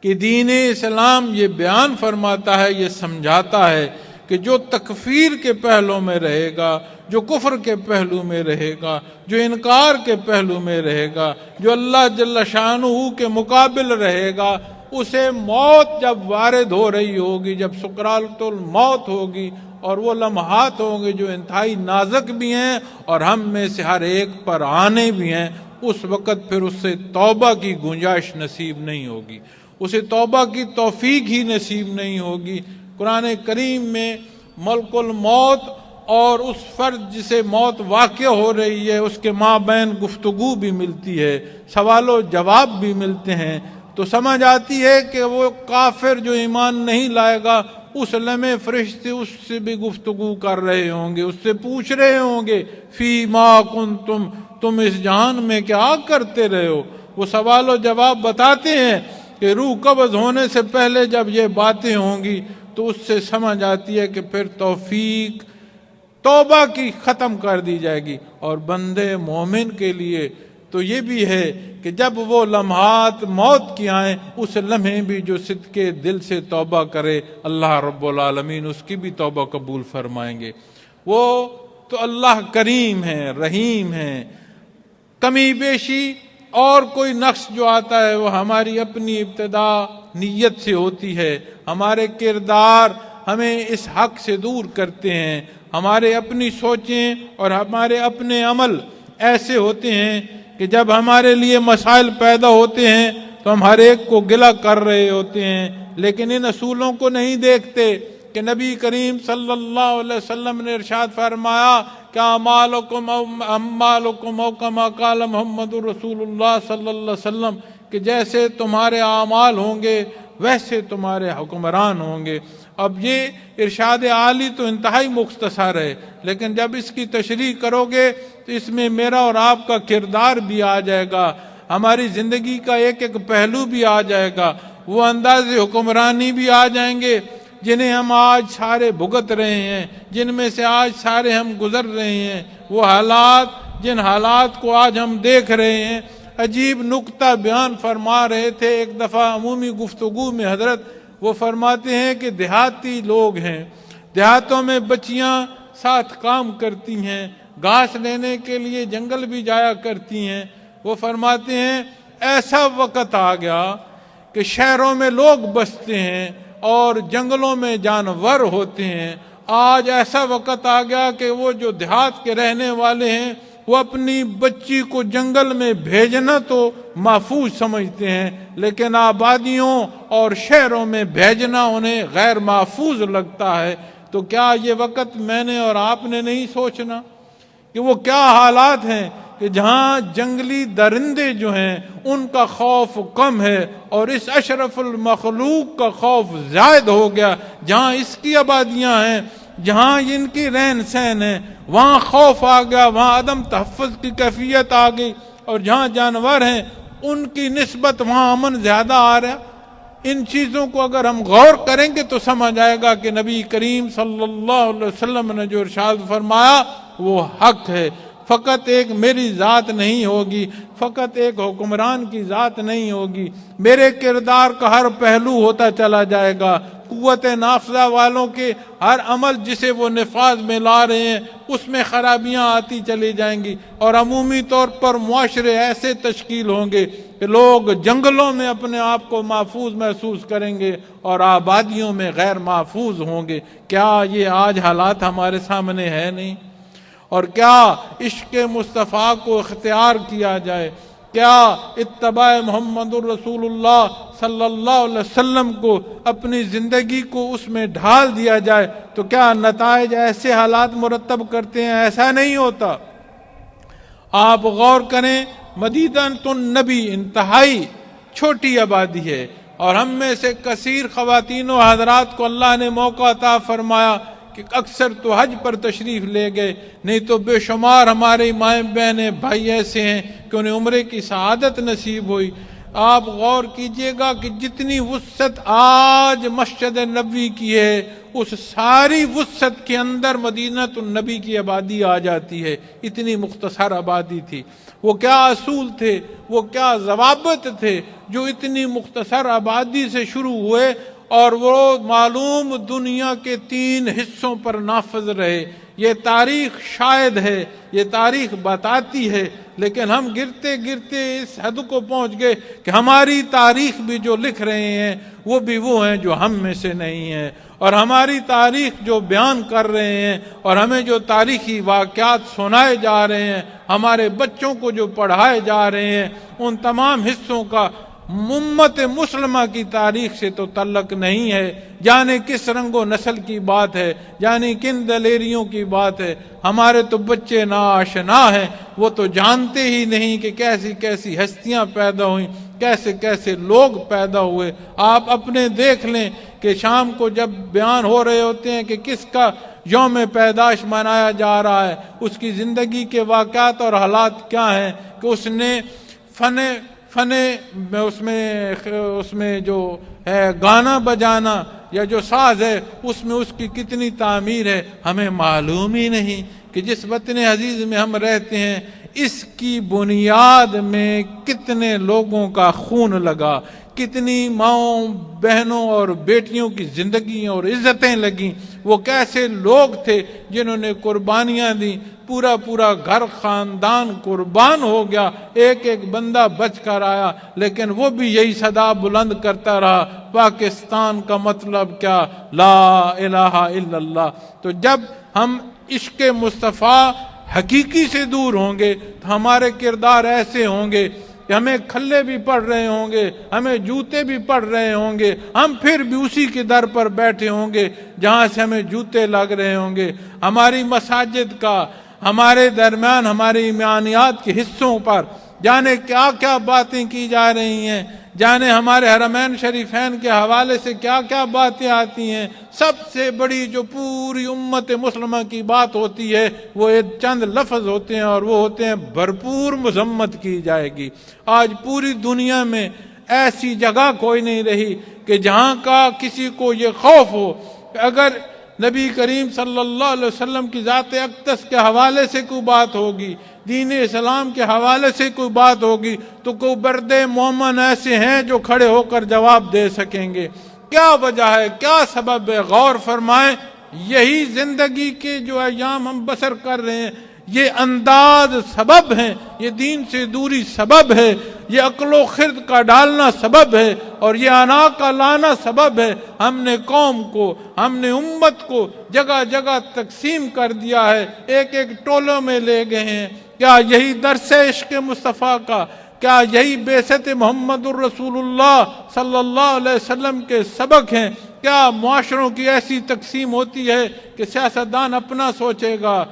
کہ دین اسلام یہ بیان فرماتا ہے، یہ سمجھاتا ہے کہ جو تکفیر کے پہلو میں رہے گا، جو کفر کے پہلو میں رہے گا، جو انکار کے پہلو میں رہے گا، جو اللہ جل شانہ کے مقابل رہے گا، اسے موت جب وارد ہو رہی ہوگی، جب سکرات الموت ہوگی اور وہ لمحات ہوں گے جو انتہائی نازک بھی ہیں اور ہم میں سے ہر ایک پر آنے بھی ہیں، اس وقت پھر اس سے توبہ کی گنجائش نصیب نہیں ہوگی، اسے توبہ کی توفیق ہی نصیب نہیں ہوگی۔ قرآن کریم میں ملک الموت اور اس فرد جسے موت واقع ہو رہی ہے اس کے مابین گفتگو بھی ملتی ہے، سوال و جواب بھی ملتے ہیں۔ تو سمجھ آتی ہے کہ وہ کافر جو ایمان نہیں لائے گا، اس لمحے فرشتے اس سے بھی گفتگو کر رہے ہوں گے، اس سے پوچھ رہے ہوں گے فی ما کنتم، تم اس جہان میں کیا کرتے رہے ہو۔ وہ سوال و جواب بتاتے ہیں کہ روح قبض ہونے سے پہلے جب یہ باتیں ہوں گی تو اس سے سمجھ آتی ہے کہ پھر توفیق توبہ کی ختم کر دی جائے گی۔ اور بندے مومن کے لیے تو یہ بھی ہے کہ جب وہ لمحات موت کی آئیں، اس لمحے بھی جو صدقے دل سے توبہ کرے، اللہ رب العالمین اس کی بھی توبہ قبول فرمائیں گے۔ وہ تو اللہ کریم ہے، رحیم ہے۔ کمی بیشی اور کوئی نقص جو آتا ہے وہ ہماری اپنی ابتدا نیت سے ہوتی ہے۔ ہمارے کردار ہمیں اس حق سے دور کرتے ہیں، ہمارے اپنی سوچیں اور ہمارے اپنے عمل ایسے ہوتے ہیں کہ جب ہمارے لیے مسائل پیدا ہوتے ہیں تو ہم ہر ایک کو گلہ کر رہے ہوتے ہیں، لیکن ان اصولوں کو نہیں دیکھتے کہ نبی کریم صلی اللہ علیہ وسلم نے ارشاد فرمایا کہ اعمالکم او کما قال محمد رسول اللہ صلی اللہ علیہ وسلم، کہ جیسے تمہارے اعمال ہوں گے ویسے تمہارے حکمران ہوں گے۔ اب یہ ارشاد عالی تو انتہائی مختصر ہے، لیکن جب اس کی تشریح کرو گے تو اس میں میرا اور آپ کا کردار بھی آ جائے گا، ہماری زندگی کا ایک ایک پہلو بھی آ جائے گا، وہ انداز حکمرانی بھی آ جائیں گے جنہیں ہم آج سارے بھگت رہے ہیں، جن میں سے آج سارے ہم گزر رہے ہیں، وہ حالات جن حالات کو آج ہم دیکھ رہے ہیں۔ عجیب نکتہ بیان فرما رہے تھے ایک دفعہ عمومی گفتگو میں حضرت، وہ فرماتے ہیں کہ دیہاتی لوگ ہیں، دیہاتوں میں بچیاں ساتھ کام کرتی ہیں، گھاس لینے کے لیے جنگل بھی جایا کرتی ہیں۔ وہ فرماتے ہیں ایسا وقت آ گیا کہ شہروں میں لوگ بستے ہیں اور جنگلوں میں جانور ہوتے ہیں۔ آج ایسا وقت آ گیا کہ وہ جو دیہات کے رہنے والے ہیں وہ اپنی بچی کو جنگل میں بھیجنا تو محفوظ سمجھتے ہیں، لیکن آبادیوں اور شہروں میں بھیجنا انہیں غیر محفوظ لگتا ہے۔ تو کیا یہ وقت میں نے اور آپ نے نہیں سوچنا کہ وہ کیا حالات ہیں کہ جہاں جنگلی درندے جو ہیں ان کا خوف کم ہے اور اس اشرف المخلوق کا خوف زائد ہو گیا، جہاں اس کی آبادیاں ہیں، جہاں ان کی رہن سہن ہے، وہاں خوف آ گیا، وہاں عدم تحفظ کی کیفیت آ گئی، اور جہاں جانور ہیں ان کی نسبت وہاں امن زیادہ آ رہا۔ ان چیزوں کو اگر ہم غور کریں گے تو سمجھ آئے گا کہ نبی کریم صلی اللہ علیہ وسلم نے جو ارشاد فرمایا وہ حق ہے۔ فقط ایک میری ذات نہیں ہوگی، فقط ایک حکمران کی ذات نہیں ہوگی، میرے کردار کا ہر پہلو ہوتا چلا جائے گا۔ قوت نافذہ والوں کے ہر عمل جسے وہ نفاذ میں لا رہے ہیں اس میں خرابیاں آتی چلی جائیں گی، اور عمومی طور پر معاشرے ایسے تشکیل ہوں گے کہ لوگ جنگلوں میں اپنے آپ کو محفوظ محسوس کریں گے اور آبادیوں میں غیر محفوظ ہوں گے۔ کیا یہ آج حالات ہمارے سامنے ہے نہیں؟ اور کیا عشق مصطفیٰ کو اختیار کیا جائے، کیا اتباع محمد الرسول اللہ صلی اللہ علیہ وسلم کو اپنی زندگی کو اس میں ڈھال دیا جائے تو کیا نتائج ایسے حالات مرتب کرتے ہیں؟ ایسا نہیں ہوتا۔ آپ غور کریں، مدینہ النبی انتہائی چھوٹی آبادی ہے، اور ہم میں سے کثیر خواتین و حضرات کو اللہ نے موقع عطا فرمایا کہ اکثر تو حج پر تشریف لے گئے، نہیں تو بے شمار ہمارے مائیں بہنیں بھائی ایسے ہیں کہ انہیں عمرے کی سعادت نصیب ہوئی۔ آپ غور کیجئے گا کہ جتنی وسعت آج مسجد نبوی کی ہے اس ساری وسعت کے اندر مدینہ النبی کی آبادی آ جاتی ہے۔ اتنی مختصر آبادی تھی۔ وہ کیا اصول تھے، وہ کیا ضوابط تھے جو اتنی مختصر آبادی سے شروع ہوئے اور وہ معلوم دنیا کے 3 حصوں پر نافذ رہے۔ یہ تاریخ شاید ہے، یہ تاریخ بتاتی ہے، لیکن ہم گرتے گرتے اس حد کو پہنچ گئے کہ ہماری تاریخ بھی جو لکھ رہے ہیں وہ بھی وہ ہیں جو ہم میں سے نہیں ہیں، اور ہماری تاریخ جو بیان کر رہے ہیں اور ہمیں جو تاریخی واقعات سنائے جا رہے ہیں، ہمارے بچوں کو جو پڑھائے جا رہے ہیں، ان تمام حصوں کا امت مسلمہ کی تاریخ سے تو تعلق نہیں ہے۔ جانے کس رنگ و نسل کی بات ہے، جانے کن دلیریوں کی بات ہے۔ ہمارے تو بچے ناآشنا ہیں، وہ تو جانتے ہی نہیں کہ کیسی کیسی ہستیاں پیدا ہوئیں، کیسے کیسے لوگ پیدا ہوئے۔ آپ اپنے دیکھ لیں کہ شام کو جب بیان ہو رہے ہوتے ہیں کہ کس کا یوم پیدائش منایا جا رہا ہے، اس کی زندگی کے واقعات اور حالات کیا ہیں، کہ اس نے اس میں جو ہے گانا بجانا یا جو ساز ہے اس میں اس کی کتنی تعمیر ہے ہمیں معلوم ہی نہیں، کہ جس وطن عزیز میں ہم رہتے ہیں اس کی بنیاد میں کتنے لوگوں کا خون لگا، کتنی ماؤں بہنوں اور بیٹیوں کی زندگیاں اور عزتیں لگیں، وہ کیسے لوگ تھے جنہوں نے قربانیاں دیں، پورا پورا گھر خاندان قربان ہو گیا، ایک ایک بندہ بچ کر آیا، لیکن وہ بھی یہی صدا بلند کرتا رہا، پاکستان کا مطلب کیا، لا الہ الا اللہ۔ تو جب ہم عشق مصطفیٰ حقیقی سے دور ہوں گے تو ہمارے کردار ایسے ہوں گے کہ ہمیں کھلے بھی پڑ رہے ہوں گے، ہمیں جوتے بھی پڑ رہے ہوں گے، ہم پھر بھی اسی کے در پر بیٹھے ہوں گے جہاں سے ہمیں جوتے لگ رہے ہوں گے۔ ہماری مساجد کا، ہمارے درمیان ہمارے ایمانیات کے حصوں پر جانے کیا کیا باتیں کی جا رہی ہیں، جانے ہمارے حرمین شریفین کے حوالے سے کیا کیا باتیں آتی ہیں۔ سب سے بڑی جو پوری امت مسلمہ کی بات ہوتی ہے وہ چند لفظ ہوتے ہیں، اور وہ ہوتے ہیں بھرپور مذمت کی جائے گی۔ آج پوری دنیا میں ایسی جگہ کوئی نہیں رہی کہ جہاں کا کسی کو یہ خوف ہو کہ اگر نبی کریم صلی اللہ علیہ وسلم کی ذات اقدس کے حوالے سے کوئی بات ہوگی، دین اسلام کے حوالے سے کوئی بات ہوگی تو کوئی برد مومن ایسے ہیں جو کھڑے ہو کر جواب دے سکیں گے۔ کیا وجہ ہے، کیا سبب ہے؟ غور فرمائیں، یہی زندگی کے جو ایام ہم بسر کر رہے ہیں یہ انداز سبب ہیں، یہ دین سے دوری سبب ہے، یہ عقل و خرد کا ڈالنا سبب ہے، اور یہ انا کا لانا سبب ہے۔ ہم نے قوم کو، ہم نے امت کو جگہ جگہ تقسیم کر دیا ہے، ایک ایک ٹولوں میں لے گئے ہیں۔ کیا یہی درس عشق مصطفیٰ کا، کیا یہی بعثت محمد الرسول اللہ صلی اللہ علیہ وسلم کے سبق ہیں؟ کیا معاشروں کی ایسی تقسیم ہوتی ہے کہ سیاستدان اپنا سوچے گا،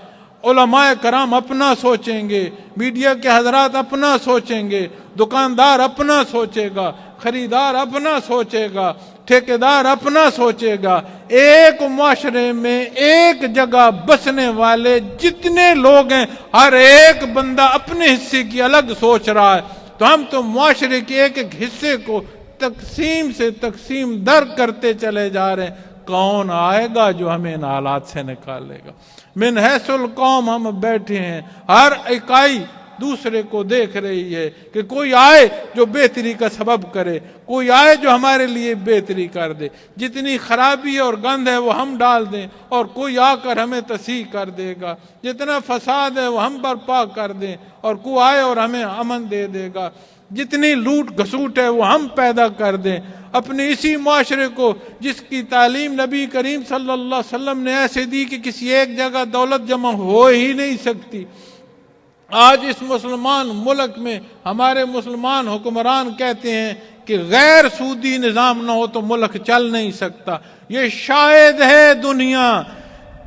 علماء کرام اپنا سوچیں گے، میڈیا کے حضرات اپنا سوچیں گے، دکاندار اپنا سوچے گا، خریدار اپنا سوچے گا، ٹھیکیدار اپنا سوچے گا؟ ایک معاشرے میں ایک جگہ بسنے والے جتنے لوگ ہیں ہر ایک بندہ اپنے حصے کی الگ سوچ رہا ہے، تو ہم تو معاشرے کے ایک ایک حصے کو تقسیم سے تقسیم در کرتے چلے جا رہے ہیں۔ کون آئے گا جو ہمیں ان حالات سے نکالے گا؟ من حیث القوم ہم بیٹھے ہیں، ہر اکائی دوسرے کو دیکھ رہی ہے کہ کوئی آئے جو بہتری کا سبب کرے، کوئی آئے جو ہمارے لیے بہتری کر دے۔ جتنی خرابی اور گند ہے وہ ہم ڈال دیں اور کوئی آ کر ہمیں تصحیح کر دے گا، جتنا فساد ہے وہ ہم برپا کر دیں اور کوئی آئے اور ہمیں امن دے دے گا، جتنی لوٹ گھسوٹ ہے وہ ہم پیدا کر دیں اپنے اسی معاشرے کو جس کی تعلیم نبی کریم صلی اللہ علیہ وسلم نے ایسے دی کہ کسی ایک جگہ دولت جمع ہو ہی نہیں سکتی۔ آج اس مسلمان ملک میں ہمارے مسلمان حکمران کہتے ہیں کہ غیر سودی نظام نہ ہو تو ملک چل نہیں سکتا۔ یہ شاید ہے دنیا،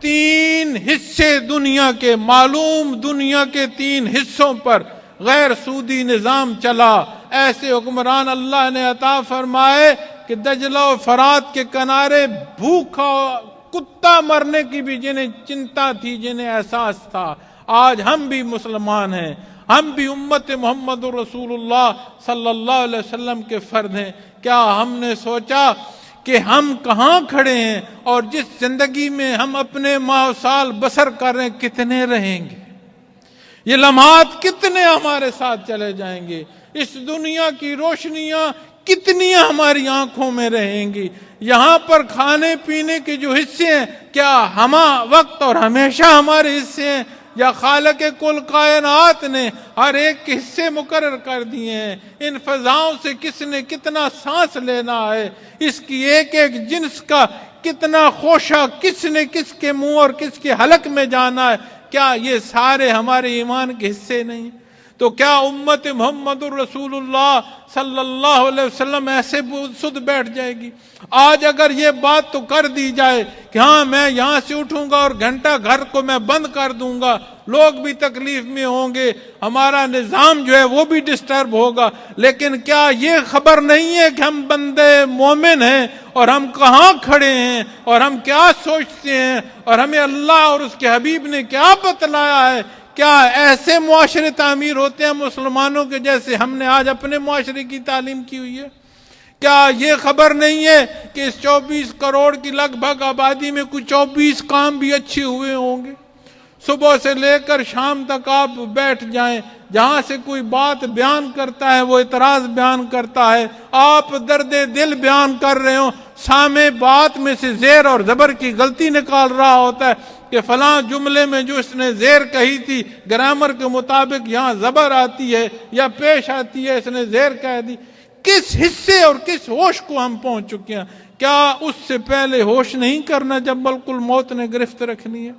3 حصے دنیا کے معلوم دنیا کے 3 حصوں پر غیر سودی نظام چلا۔ ایسے حکمران اللہ نے عطا فرمائے کہ دجلہ و فرات کے کنارے بھوکا کتا مرنے کی بھی جنہیں چنتا تھی، جنہیں احساس تھا۔ آج ہم بھی مسلمان ہیں، ہم بھی امت محمد رسول اللہ صلی اللہ علیہ وسلم کے فرد ہیں۔ کیا ہم نے سوچا کہ ہم کہاں کھڑے ہیں اور جس زندگی میں ہم اپنے ماہ و سال بسر کر رہے ہیں کتنے رہیں گے؟ یہ لمحات کتنے ہمارے ساتھ چلے جائیں گے؟ اس دنیا کی روشنیاں کتنی ہماری آنکھوں میں رہیں گی؟ یہاں پر کھانے پینے کے جو حصے ہیں کیا ہمہ وقت اور ہمیشہ ہمارے حصے ہیں یا خالق کل کائنات نے ہر ایک کے حصے مقرر کر دیے ہیں؟ ان فضاؤں سے کس نے کتنا سانس لینا ہے، اس کی ایک ایک جنس کا کتنا خوشہ کس نے کس کے منہ اور کس کے حلق میں جانا ہے، کیا یہ سارے ہمارے ایمان کے حصے نہیں؟ تو کیا امت محمد الرسول اللہ صلی اللہ علیہ وسلم ایسے سد بیٹھ جائے گی؟ آج اگر یہ بات تو کر دی جائے کہ ہاں میں یہاں سے اٹھوں گا اور گھنٹہ گھر کو میں بند کر دوں گا، لوگ بھی تکلیف میں ہوں گے، ہمارا نظام جو ہے وہ بھی ڈسٹرب ہوگا، لیکن کیا یہ خبر نہیں ہے کہ ہم بندے مومن ہیں اور ہم کہاں کھڑے ہیں اور ہم کیا سوچتے ہیں اور ہمیں اللہ اور اس کے حبیب نے کیا بتلایا ہے؟ کیا ایسے معاشرے تعمیر ہوتے ہیں مسلمانوں کے جیسے ہم نے آج اپنے معاشرے کی تعلیم کی ہوئی ہے؟ کیا یہ خبر نہیں ہے کہ اس 24 کروڑ کی لگ بھگ آبادی میں کچھ 24 کام بھی اچھے ہوئے ہوں گے؟ صبح سے لے کر شام تک آپ بیٹھ جائیں، جہاں سے کوئی بات بیان کرتا ہے وہ اعتراض بیان کرتا ہے، آپ درد دل بیان کر رہے ہوں، سامع بات میں سے زیر اور زبر کی غلطی نکال رہا ہوتا ہے کہ فلاں جملے میں جو اس نے زیر کہی تھی گرامر کے مطابق یہاں زبر آتی ہے یا پیش آتی ہے، اس نے زیر کہہ دی۔ کس حصے اور کس ہوش کو ہم پہنچ چکے ہیں؟ کیا اس سے پہلے ہوش نہیں کرنا جب ملک الموت نے گرفت رکھنی ہے؟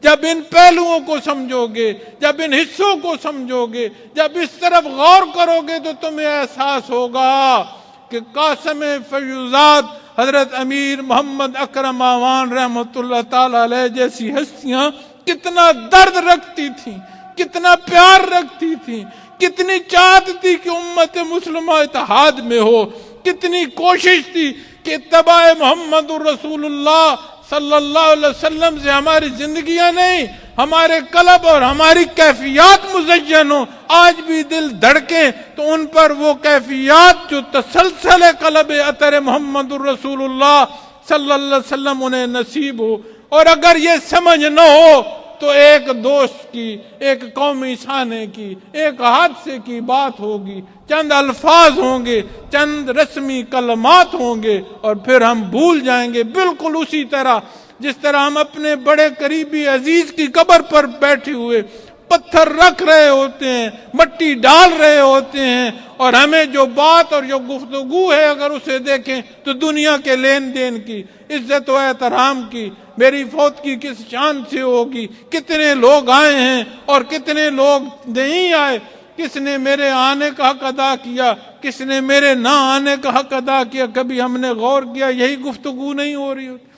جب ان پہلوؤں کو سمجھو گے، جب ان حصوں کو سمجھو گے، جب اس طرف غور کرو گے تو تمہیں احساس ہوگا کہ قاسم فیوزات حضرت امیر محمد اکرم آوان رحمۃ اللہ تعالی علیہ جیسی ہستیاں کتنا درد رکھتی تھیں، کتنا پیار رکھتی تھیں، کتنی چاہت تھی کہ امت مسلمہ اتحاد میں ہو، کتنی کوشش تھی کہ اتباع محمد الرسول اللہ صلی اللہ علیہ وسلم سے ہماری زندگیاں نہیں، ہمارے قلب اور ہماری کیفیات مزین ہوں۔ آج بھی دل دھڑکیں تو ان پر وہ کیفیات جو تسلسل قلب اطہر محمد الرسول اللہ صلی اللہ علیہ وسلم انہیں نصیب ہو۔ اور اگر یہ سمجھ نہ ہو تو ایک دوست کی، ایک قومی سانے کی، ایک حادثے کی بات ہوگی، چند الفاظ ہوں گے، چند رسمی کلمات ہوں گے اور پھر ہم بھول جائیں گے، بالکل اسی طرح جس طرح ہم اپنے بڑے قریبی عزیز کی قبر پر بیٹھے ہوئے پتھر رکھ رہے ہوتے ہیں، مٹی ڈال رہے ہوتے ہیں، اور ہمیں جو بات اور جو گفتگو ہے اگر اسے دیکھیں تو دنیا کے لین دین کی، عزت و احترام کی، میری فوت کی کس شان سے ہوگی، کتنے لوگ آئے ہیں اور کتنے لوگ نہیں آئے، کس نے میرے آنے کا حق ادا کیا، کس نے میرے نہ آنے کا حق ادا کیا، کبھی ہم نے غور کیا؟ یہی گفتگو نہیں ہو رہی ہوتی۔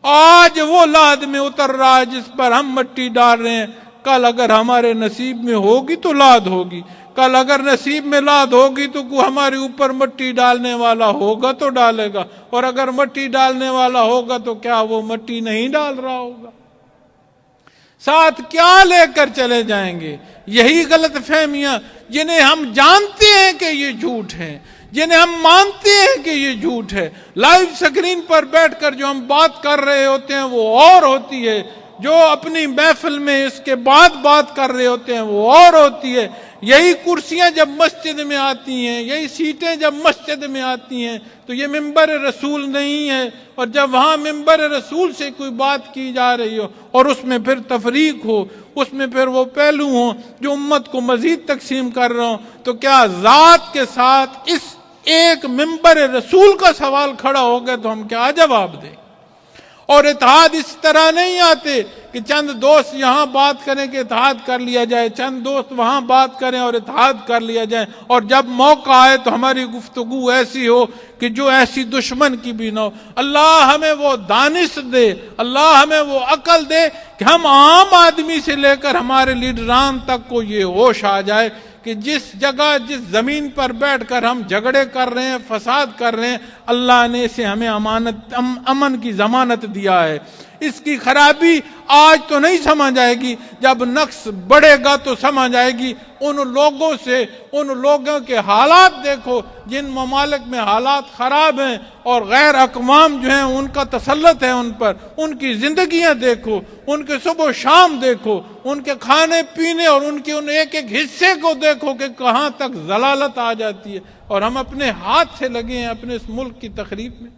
آج وہ لاد میں اتر رہا ہے جس پر ہم مٹی ڈال رہے ہیں، کل اگر ہمارے نصیب میں ہوگی تو لاد ہوگی، کل اگر نصیب میں لاد ہوگی تو کوئی ہمارے اوپر مٹی ڈالنے والا ہوگا تو ڈالے گا، اور اگر مٹی ڈالنے والا ہوگا تو کیا وہ مٹی نہیں ڈال رہا ہوگا؟ ساتھ کیا لے کر چلے جائیں گے؟ یہی غلط فہمیاں جنہیں ہم جانتے ہیں کہ یہ جھوٹ ہے، جنہیں ہم مانتے ہیں کہ یہ جھوٹ ہے، لائیو سکرین پر بیٹھ کر جو ہم بات کر رہے ہوتے ہیں وہ اور ہوتی ہے، جو اپنی محفل میں اس کے بعد بات کر رہے ہوتے ہیں وہ اور ہوتی ہے. یہی کرسیاں جب مسجد میں آتی ہیں، یہی سیٹیں جب مسجد میں آتی ہیں تو یہ ممبر رسول نہیں ہے. اور جب وہاں ممبر رسول سے کوئی بات کی جا رہی ہو اور اس میں پھر تفریق ہو، اس میں پھر وہ پہلو ہوں جو امت کو مزید تقسیم کر رہا ہوں، تو کیا ذات کے ساتھ اس ایک ممبر رسول کا سوال کھڑا ہو گیا تو ہم کیا جواب دیں؟ اور اتحاد اس طرح نہیں آتے کہ چند دوست یہاں بات کریں کہ اتحاد کر لیا جائے، چند دوست وہاں بات کریں اور اتحاد کر لیا جائے، اور جب موقع آئے تو ہماری گفتگو ایسی ہو کہ جو ایسی دشمن کی بھی نہ ہو. اللہ ہمیں وہ دانش دے، اللہ ہمیں وہ عقل دے کہ ہم عام آدمی سے لے کر ہمارے لیڈران تک کو یہ ہوش آ جائے کہ جس جگہ جس زمین پر بیٹھ کر ہم جھگڑے کر رہے ہیں، فساد کر رہے ہیں، اللہ نے اسے ہمیں امن کی ضمانت دیا ہے. اس کی خرابی آج تو نہیں سمجھ آئے گی، جب نقص بڑھے گا تو سمجھ آئے گی. ان لوگوں سے، ان لوگوں کے حالات دیکھو جن ممالک میں حالات خراب ہیں اور غیر اقوام جو ہیں ان کا تسلط ہے ان پر، ان کی زندگیاں دیکھو، ان کے صبح و شام دیکھو، ان کے کھانے پینے اور ان کے ان ایک ایک حصے کو دیکھو کہ کہاں تک ضلالت آ جاتی ہے، اور ہم اپنے ہاتھ سے لگے ہیں اپنے اس ملک کی تخریب میں.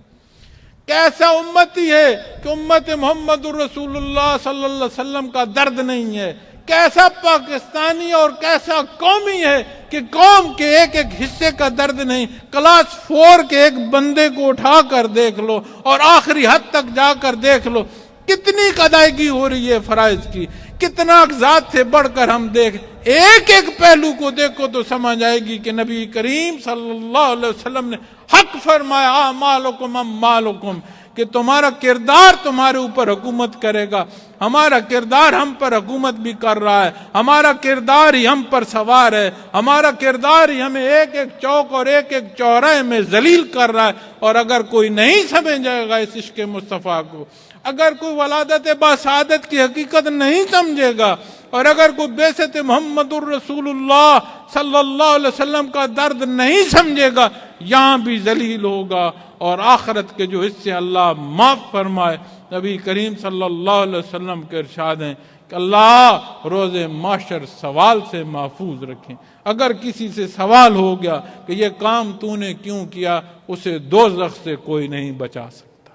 کیسا امتی ہے کہ امت محمد رسول اللہ صلی اللہ علیہ وسلم کا درد نہیں ہے؟ کیسا پاکستانی اور کیسا قومی ہے کہ قوم کے ایک ایک حصے کا درد نہیں؟ کلاس 4 کے ایک بندے کو اٹھا کر دیکھ لو اور آخری حد تک جا کر دیکھ لو کتنی ادائیگی ہو رہی ہے فرائض کی، کتنا ذات سے بڑھ کر ہم دیکھ ایک ایک پہلو کو دیکھو تو سمجھ آئے گی کہ نبی کریم صلی اللہ علیہ وسلم نے حق فرمایا اعمالکم اموالکم، کہ تمہارا کردار تمہارے اوپر حکومت کرے گا. ہمارا کردار ہم پر حکومت بھی کر رہا ہے، ہمارا کردار ہی ہم پر سوار ہے، ہمارا کردار ہی ہمیں ایک ایک چوک اور ایک ایک چوراہے میں ذلیل کر رہا ہے. اور اگر کوئی نہیں سمجھ جائے گا اس عشق مصطفیٰ کو، اگر کوئی ولادت باسعادت کی حقیقت نہیں سمجھے گا، اور اگر کوئی بعثت محمد الرسول اللہ صلی اللہ علیہ وسلم کا درد نہیں سمجھے گا، یہاں بھی ذلیل ہوگا اور آخرت کے جو حصے اللہ معاف فرمائے. نبی کریم صلی اللہ علیہ وسلم کے ارشاد ہیں کہ اللہ روز محشر سوال سے محفوظ رکھیں. اگر کسی سے سوال ہو گیا کہ یہ کام تو نے کیوں کیا، اسے دوزخ سے کوئی نہیں بچا سکتا.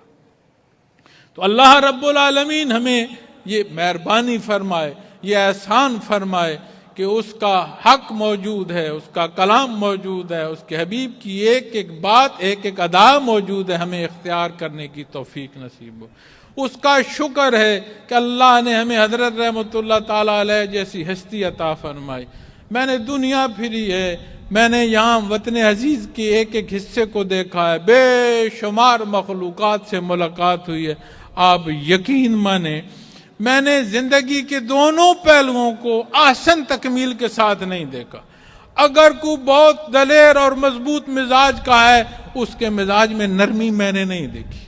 تو اللہ رب العالمین ہمیں یہ مہربانی فرمائے، یہ احسان فرمائے کہ اس کا حق موجود ہے، اس کا کلام موجود ہے، اس کے حبیب کی ایک ایک بات، ایک ایک ادا موجود ہے، ہمیں اختیار کرنے کی توفیق نصیب ہو. اس کا شکر ہے کہ اللہ نے ہمیں حضرت رحمۃ اللہ تعالیٰ علیہ جیسی ہستی عطا فرمائی. میں نے دنیا پھری ہے، میں نے یہاں وطن عزیز کے ایک ایک حصے کو دیکھا ہے، بے شمار مخلوقات سے ملاقات ہوئی ہے. آپ یقین مانیں میں نے زندگی کے دونوں پہلوؤں کو احسن تکمیل کے ساتھ نہیں دیکھا. اگر کوئی بہت دلیر اور مضبوط مزاج کا ہے، اس کے مزاج میں نرمی میں نے نہیں دیکھی.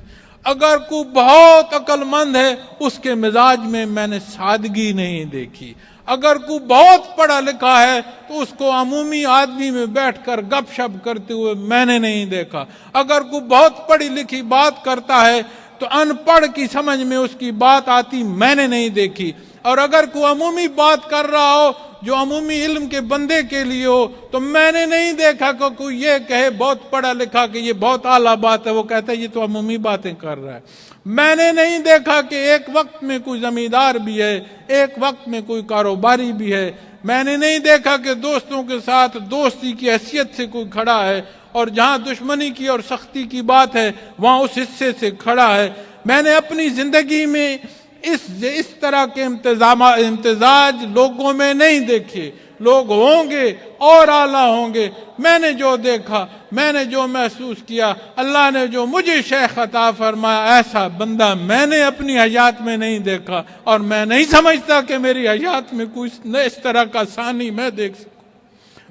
اگر کوئی بہت عقل مند ہے، اس کے مزاج میں نے سادگی نہیں دیکھی. اگر کوئی بہت پڑھا لکھا ہے تو اس کو عمومی آدمی میں بیٹھ کر گپ شپ کرتے ہوئے میں نے نہیں دیکھا. اگر کوئی بہت پڑھی لکھی بات کرتا ہے تو ان پڑھ کی سمجھ میں اس کی بات آتی میں نے نہیں دیکھی. اور اگر کوئی عمومی بات کر رہا ہو جو عمومی علم کے بندے کے لیے ہو تو میں نے نہیں دیکھا کہ کوئی یہ کہے بہت پڑھا لکھا کہ یہ بہت اعلیٰ بات ہے، وہ کہتا ہے یہ تو عمومی باتیں کر رہا ہے. میں نے نہیں دیکھا کہ ایک وقت میں کوئی زمیندار بھی ہے، ایک وقت میں کوئی کاروباری بھی ہے. میں نے نہیں دیکھا کہ دوستوں کے ساتھ دوستی کی حیثیت سے کوئی کھڑا ہے، اور جہاں دشمنی کی اور سختی کی بات ہے وہاں اس حصے سے کھڑا ہے. میں نے اپنی زندگی میں اس طرح کے امتزاج لوگوں میں نہیں دیکھے. لوگ ہوں گے اور اعلیٰ ہوں گے. میں نے جو دیکھا، میں نے جو محسوس کیا، اللہ نے جو مجھے شیخ عطا فرمایا، ایسا بندہ میں نے اپنی حیات میں نہیں دیکھا. اور میں نہیں سمجھتا کہ میری حیات میں کوئی اس طرح کا ثانی میں دیکھ سکوں.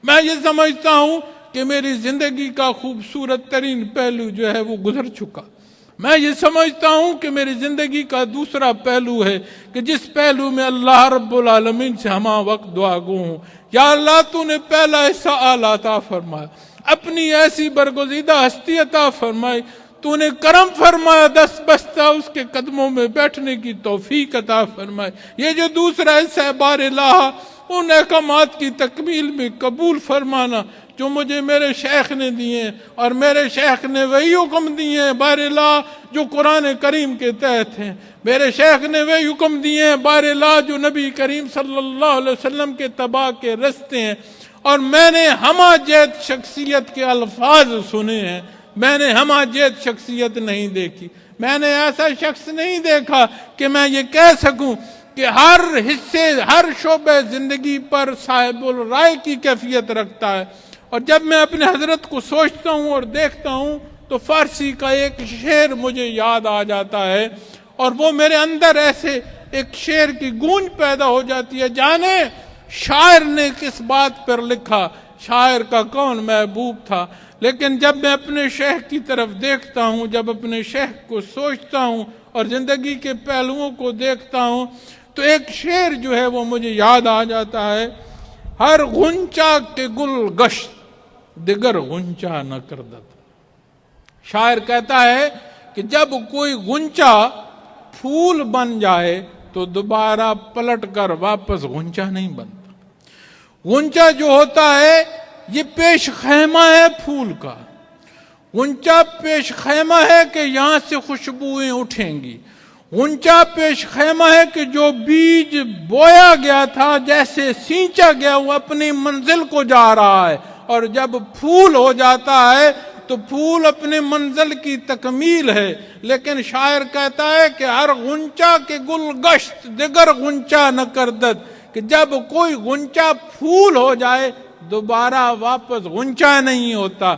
میں یہ سمجھتا ہوں کہ میری زندگی کا خوبصورت ترین پہلو جو ہے وہ گزر چکا. میں یہ سمجھتا ہوں کہ میری زندگی کا دوسرا پہلو ہے کہ جس پہلو میں اللہ رب العالمین سے ہمہ وقت دعا گو ہوں، یا اللہ تو نے پہلا حصہ اعلیٰ عطا فرمایا، اپنی ایسی برگزیدہ ہستی عطا فرمائی. تو نے کرم فرمایا دست بستہ اس کے قدموں میں بیٹھنے کی توفیق عطا فرمائے۔ یہ جو دوسرا حصہ ہے بار الہ، ان احکامات کی تکمیل میں قبول فرمانا جو مجھے میرے شیخ نے دیے ہیں، اور میرے شیخ نے وہی حکم دیے ہیں بار الہ جو قرآن کریم کے تحت ہیں۔ میرے شیخ نے وہی حکم دیے ہیں بار الہ جو نبی کریم صلی اللہ علیہ وسلم کے تباہ کے رستے ہیں، اور میں نے ہمہ جیت شخصیت کے الفاظ سنے ہیں، میں نے ہمہ جیت شخصیت نہیں دیکھی۔ میں نے ایسا شخص نہیں دیکھا کہ میں یہ کہہ سکوں کہ ہر حصے، ہر شعبہ زندگی پر صاحب الرائے کی کیفیت رکھتا ہے۔ اور جب میں اپنے حضرت کو سوچتا ہوں اور دیکھتا ہوں تو فارسی کا ایک شعر مجھے یاد آ جاتا ہے، اور وہ میرے اندر ایسے ایک شعر کی گونج پیدا ہو جاتی ہے، جانے شاعر نے کس بات پر لکھا، شاعر کا کون محبوب تھا۔ لیکن جب میں اپنے شیخ کی طرف دیکھتا ہوں، جب اپنے شیخ کو سوچتا ہوں اور زندگی کے پہلوؤں کو دیکھتا ہوں، تو ایک شعر جو ہے وہ مجھے یاد آ جاتا ہے، ہر غنچہ کے گل گشت دیگر غنچہ نہ کردت۔ شاعر کہتا ہے کہ جب کوئی غنچہ پھول بن جائے تو دوبارہ پلٹ کر واپس غنچہ نہیں بنتا۔ غنچہ جو ہوتا ہے یہ پیش خیمہ ہے پھول کا، غنچہ پیش خیمہ ہے کہ یہاں سے خوشبوئیں اٹھیں گی، غنچہ پیش خیمہ ہے کہ جو بیج بویا گیا تھا، جیسے سینچا گیا وہ اپنی منزل کو جا رہا ہے، اور جب پھول ہو جاتا ہے تو پھول اپنے منزل کی تکمیل ہے۔ لیکن شاعر کہتا ہے کہ ہر غنچہ کے گل گشت دیگر غنچہ نہ کردت، کہ جب کوئی غنچہ پھول ہو جائے دوبارہ واپس غنچہ نہیں ہوتا۔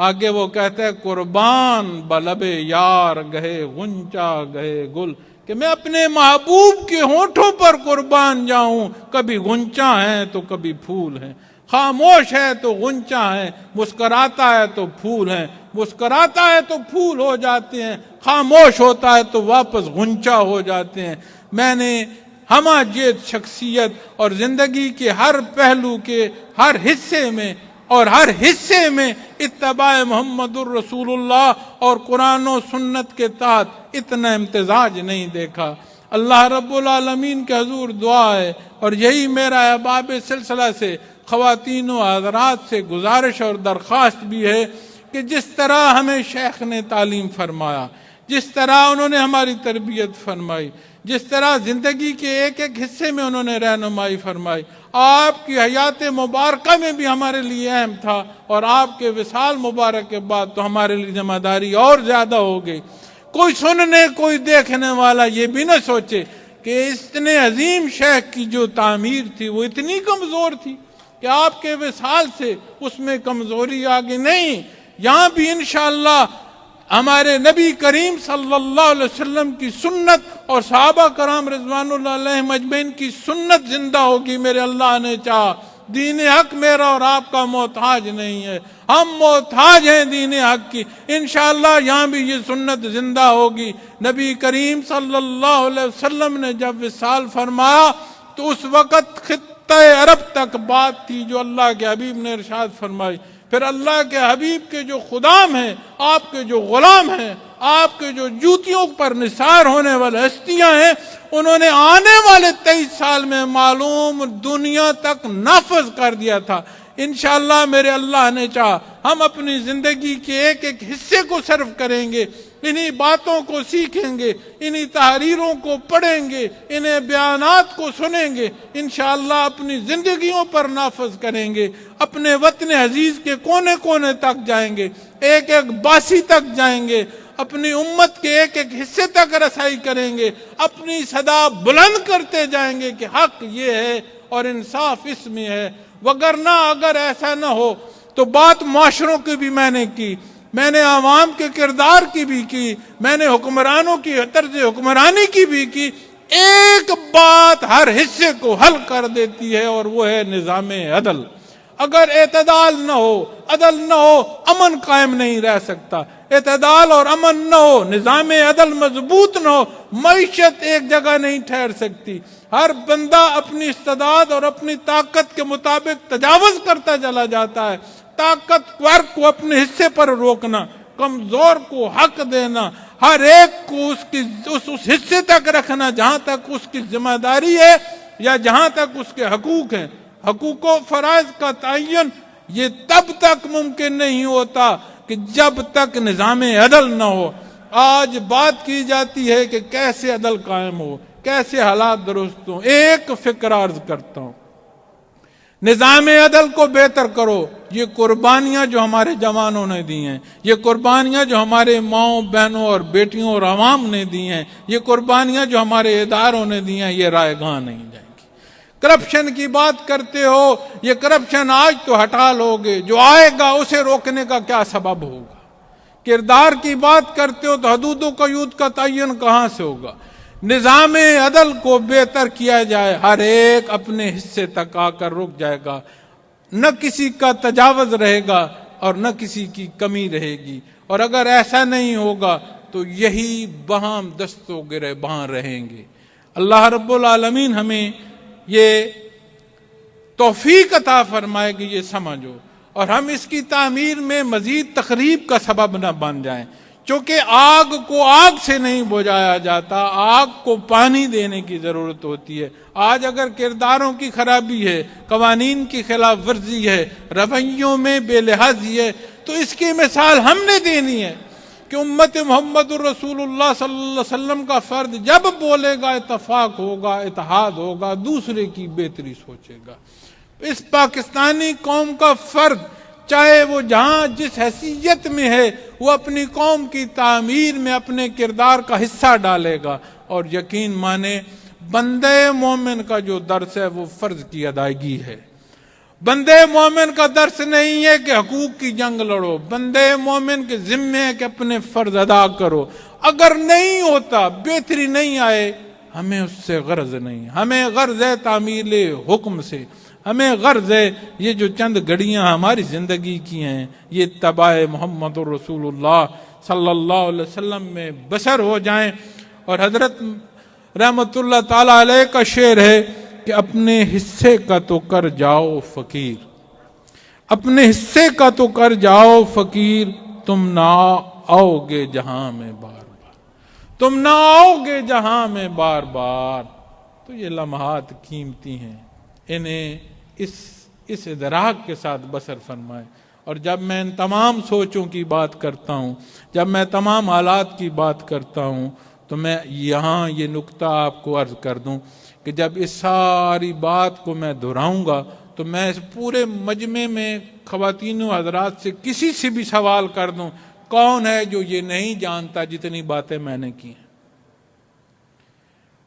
آگے وہ کہتا ہے قربان بلب یار گہے غنچہ گہے گل، کہ میں اپنے محبوب کے ہونٹوں پر قربان جاؤں، کبھی غنچہ ہیں تو کبھی پھول ہیں، خاموش ہے تو غنچہ ہے، مسکراتا ہے تو پھول ہیں، مسکراتا ہے تو پھول ہو جاتے ہیں، خاموش ہوتا ہے تو واپس غنچہ ہو جاتے ہیں۔ میں نے ہمہ جیت شخصیت اور زندگی کے ہر پہلو کے ہر حصے میں اور ہر حصے میں اتباع محمد الرسول اللہ اور قرآن و سنت کے تحت اتنا امتزاج نہیں دیکھا۔ اللہ رب العالمین کے حضور دعا ہے، اور یہی میرا احباب سلسلہ سے خواتین و حضرات سے گزارش اور درخواست بھی ہے کہ جس طرح ہمیں شیخ نے تعلیم فرمایا، جس طرح انہوں نے ہماری تربیت فرمائی، جس طرح زندگی کے ایک ایک حصے میں انہوں نے رہنمائی فرمائی، آپ کی حیات مبارکہ میں بھی ہمارے لیے اہم تھا، اور آپ کے وصال مبارک کے بعد تو ہمارے لیے ذمہ داری اور زیادہ ہو گئی۔ کوئی سننے کوئی دیکھنے والا یہ بھی نہ سوچے کہ اتنے عظیم شیخ کی جو تعمیر تھی وہ اتنی کمزور تھی کہ آپ کے وصال سے اس میں کمزوری آگے نہیں۔ یہاں بھی انشاءاللہ ہمارے نبی کریم صلی اللہ علیہ وسلم کی سنت اور صحابہ کرام رضوان اللہ علیہم اجمعین کی سنت زندہ ہوگی، میرے اللہ نے چاہا۔ دین حق میرا اور آپ کا محتاج نہیں ہے، ہم محتاج ہیں دین حق کی۔ انشاءاللہ یہاں بھی یہ سنت زندہ ہوگی۔ نبی کریم صلی اللہ علیہ وسلم نے جب وصال فرمایا تو اس وقت خطہ عرب تک بات تھی جو اللہ کے حبیب نے ارشاد فرمائی۔ پھر اللہ کے حبیب کے جو خدام ہیں، آپ کے جو غلام ہیں، آپ کے جو جوتیوں پر نثار ہونے والے ہستیاں ہیں، انہوں نے آنے والے 23 سال میں معلوم دنیا تک نافذ کر دیا تھا۔ انشاءاللہ میرے اللہ نے چاہا ہم اپنی زندگی کے ایک ایک حصے کو صرف کریں گے، انہی باتوں کو سیکھیں گے، انہی تحریروں کو پڑھیں گے، انہیں بیانات کو سنیں گے، انشاءاللہ اپنی زندگیوں پر نافذ کریں گے، اپنے وطن عزیز کے کونے کونے تک جائیں گے، ایک ایک باسی تک جائیں گے، اپنی امت کے ایک ایک حصے تک رسائی کریں گے، اپنی صدا بلند کرتے جائیں گے کہ حق یہ ہے اور انصاف اس میں ہے۔ وگرنہ اگر ایسا نہ ہو تو بات معاشروں کی بھی میں نے کی، میں نے عوام کے کردار کی بھی کی، میں نے حکمرانوں کی طرز حکمرانی کی بھی کی۔ ایک بات ہر حصے کو حل کر دیتی ہے اور وہ ہے نظام عدل۔ اگر اعتدال نہ ہو، عدل نہ ہو، امن قائم نہیں رہ سکتا۔ اعتدال اور امن نہ ہو، نظام عدل مضبوط نہ ہو، معیشت ایک جگہ نہیں ٹھہر سکتی۔ ہر بندہ اپنی استعداد اور اپنی طاقت کے مطابق تجاوز کرتا چلا جاتا ہے۔ طاقت ور کو اپنے حصے پر روکنا، کمزور کو حق دینا، ہر ایک کو اس حصے تک رکھنا جہاں تک اس کی ذمہ داری ہے یا جہاں تک اس کے حقوق ہیں۔ حقوق و فرائض کا تعین یہ تب تک ممکن نہیں ہوتا کہ جب تک نظام عدل نہ ہو۔ آج بات کی جاتی ہے کہ کیسے عدل قائم ہو، کیسے حالات درست ہوں۔ ایک فکر عرض کرتا ہوں، نظام عدل کو بہتر کرو۔ یہ قربانیاں جو ہمارے جوانوں نے دی ہیں، یہ قربانیاں جو ہمارے ماؤں بہنوں اور بیٹیوں اور عوام نے دی ہیں، یہ قربانیاں جو ہمارے اداروں نے دی ہیں، یہ رائے گاہ نہیں جائیں گی۔ کرپشن کی بات کرتے ہو، یہ کرپشن آج تو ہٹا لوگے، جو آئے گا اسے روکنے کا کیا سبب ہوگا؟ کردار کی بات کرتے ہو تو حدود و قیود کا تعین کہاں سے ہوگا؟ نظام عدل کو بہتر کیا جائے، ہر ایک اپنے حصے تک آ کر رک جائے گا، نہ کسی کا تجاوز رہے گا اور نہ کسی کی کمی رہے گی۔ اور اگر ایسا نہیں ہوگا تو یہی بہم دست و گریباں رہیں گے۔ اللہ رب العالمین ہمیں یہ توفیق عطا فرمائے کہ یہ سمجھو، اور ہم اس کی تعمیر میں مزید تخریب کا سبب نہ بن جائیں، چونکہ آگ کو آگ سے نہیں بجھایا جاتا، آگ کو پانی دینے کی ضرورت ہوتی ہے۔ آج اگر کرداروں کی خرابی ہے، قوانین کی خلاف ورزی ہے، رویوں میں بے لحاظی ہے، تو اس کی مثال ہم نے دینی ہے کہ امت محمد الرسول اللہ صلی اللہ علیہ وسلم کا فرد جب بولے گا اتفاق ہوگا، اتحاد ہوگا، دوسرے کی بہتری سوچے گا۔ اس پاکستانی قوم کا فرد چاہے وہ جہاں جس حیثیت میں ہے، وہ اپنی قوم کی تعمیر میں اپنے کردار کا حصہ ڈالے گا، اور یقین مانے بندے مومن کا جو درس ہے وہ فرض کی ادائیگی ہے۔ بندے مومن کا درس نہیں ہے کہ حقوق کی جنگ لڑو، بندے مومن کے ذمے ہے کہ اپنے فرض ادا کرو۔ اگر نہیں ہوتا، بہتری نہیں آئے، ہمیں اس سے غرض نہیں، ہمیں غرض ہے تعمیل حکم سے، ہمیں غرض ہے یہ جو چند گھڑیاں ہماری زندگی کی ہیں یہ اتباع محمد الرسول اللہ صلی اللہ علیہ وسلم میں بسر ہو جائیں۔ اور حضرت رحمت اللہ تعالی علیہ کا شعر ہے کہ اپنے حصے کا تو کر جاؤ فقیر، اپنے حصے کا تو کر جاؤ فقیر، تم نہ آؤ گے جہاں میں بار بار، تم نہ آؤ گے جہاں میں بار بار۔ تو یہ لمحات قیمتی ہیں، انہیں اس ادراک کے ساتھ بسر فرمائے۔ اور جب میں ان تمام سوچوں کی بات کرتا ہوں، جب میں تمام حالات کی بات کرتا ہوں، تو میں یہاں یہ نکتہ آپ کو عرض کر دوں کہ جب اس ساری بات کو میں دہراؤں گا تو میں اس پورے مجمع میں خواتین و حضرات سے کسی سے بھی سوال کر دوں، کون ہے جو یہ نہیں جانتا جتنی باتیں میں نے کی ہیں؟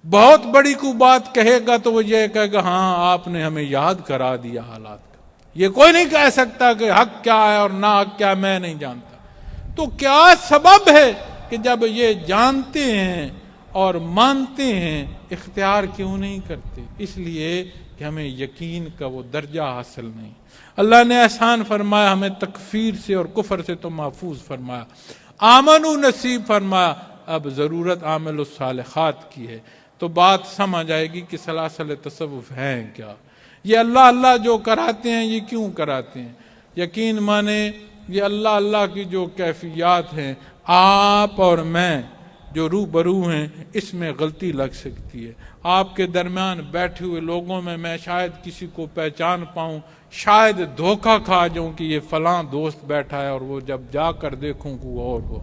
بہت بڑی کو بات کہے گا تو وہ یہ کہے گا ہاں آپ نے ہمیں یاد کرا دیا حالات کا۔ یہ کوئی نہیں کہہ سکتا کہ حق کیا ہے اور نہ حق کیا میں نہیں جانتا۔ تو کیا سبب ہے کہ جب یہ جانتے ہیں اور مانتے ہیں اختیار کیوں نہیں کرتے؟ اس لیے کہ ہمیں یقین کا وہ درجہ حاصل نہیں۔ اللہ نے احسان فرمایا، ہمیں تکفیر سے اور کفر سے تو محفوظ فرمایا، آمنو نصیب فرمایا، اب ضرورت عامل الصالحات کی ہے۔ تو بات سمجھ آئے گی کہ سلاسل تصوف ہیں کیا، یہ اللہ اللہ جو کراتے ہیں یہ کیوں کراتے ہیں۔ یقین مانے یہ اللہ اللہ کی جو کیفیات ہیں، آپ اور میں جو روبرو ہیں اس میں غلطی لگ سکتی ہے۔ آپ کے درمیان بیٹھے ہوئے لوگوں میں میں شاید کسی کو پہچان پاؤں، شاید دھوکہ کھا جاؤں کہ یہ فلاں دوست بیٹھا ہے، اور وہ جب جا کر دیکھوں کو اور ہو۔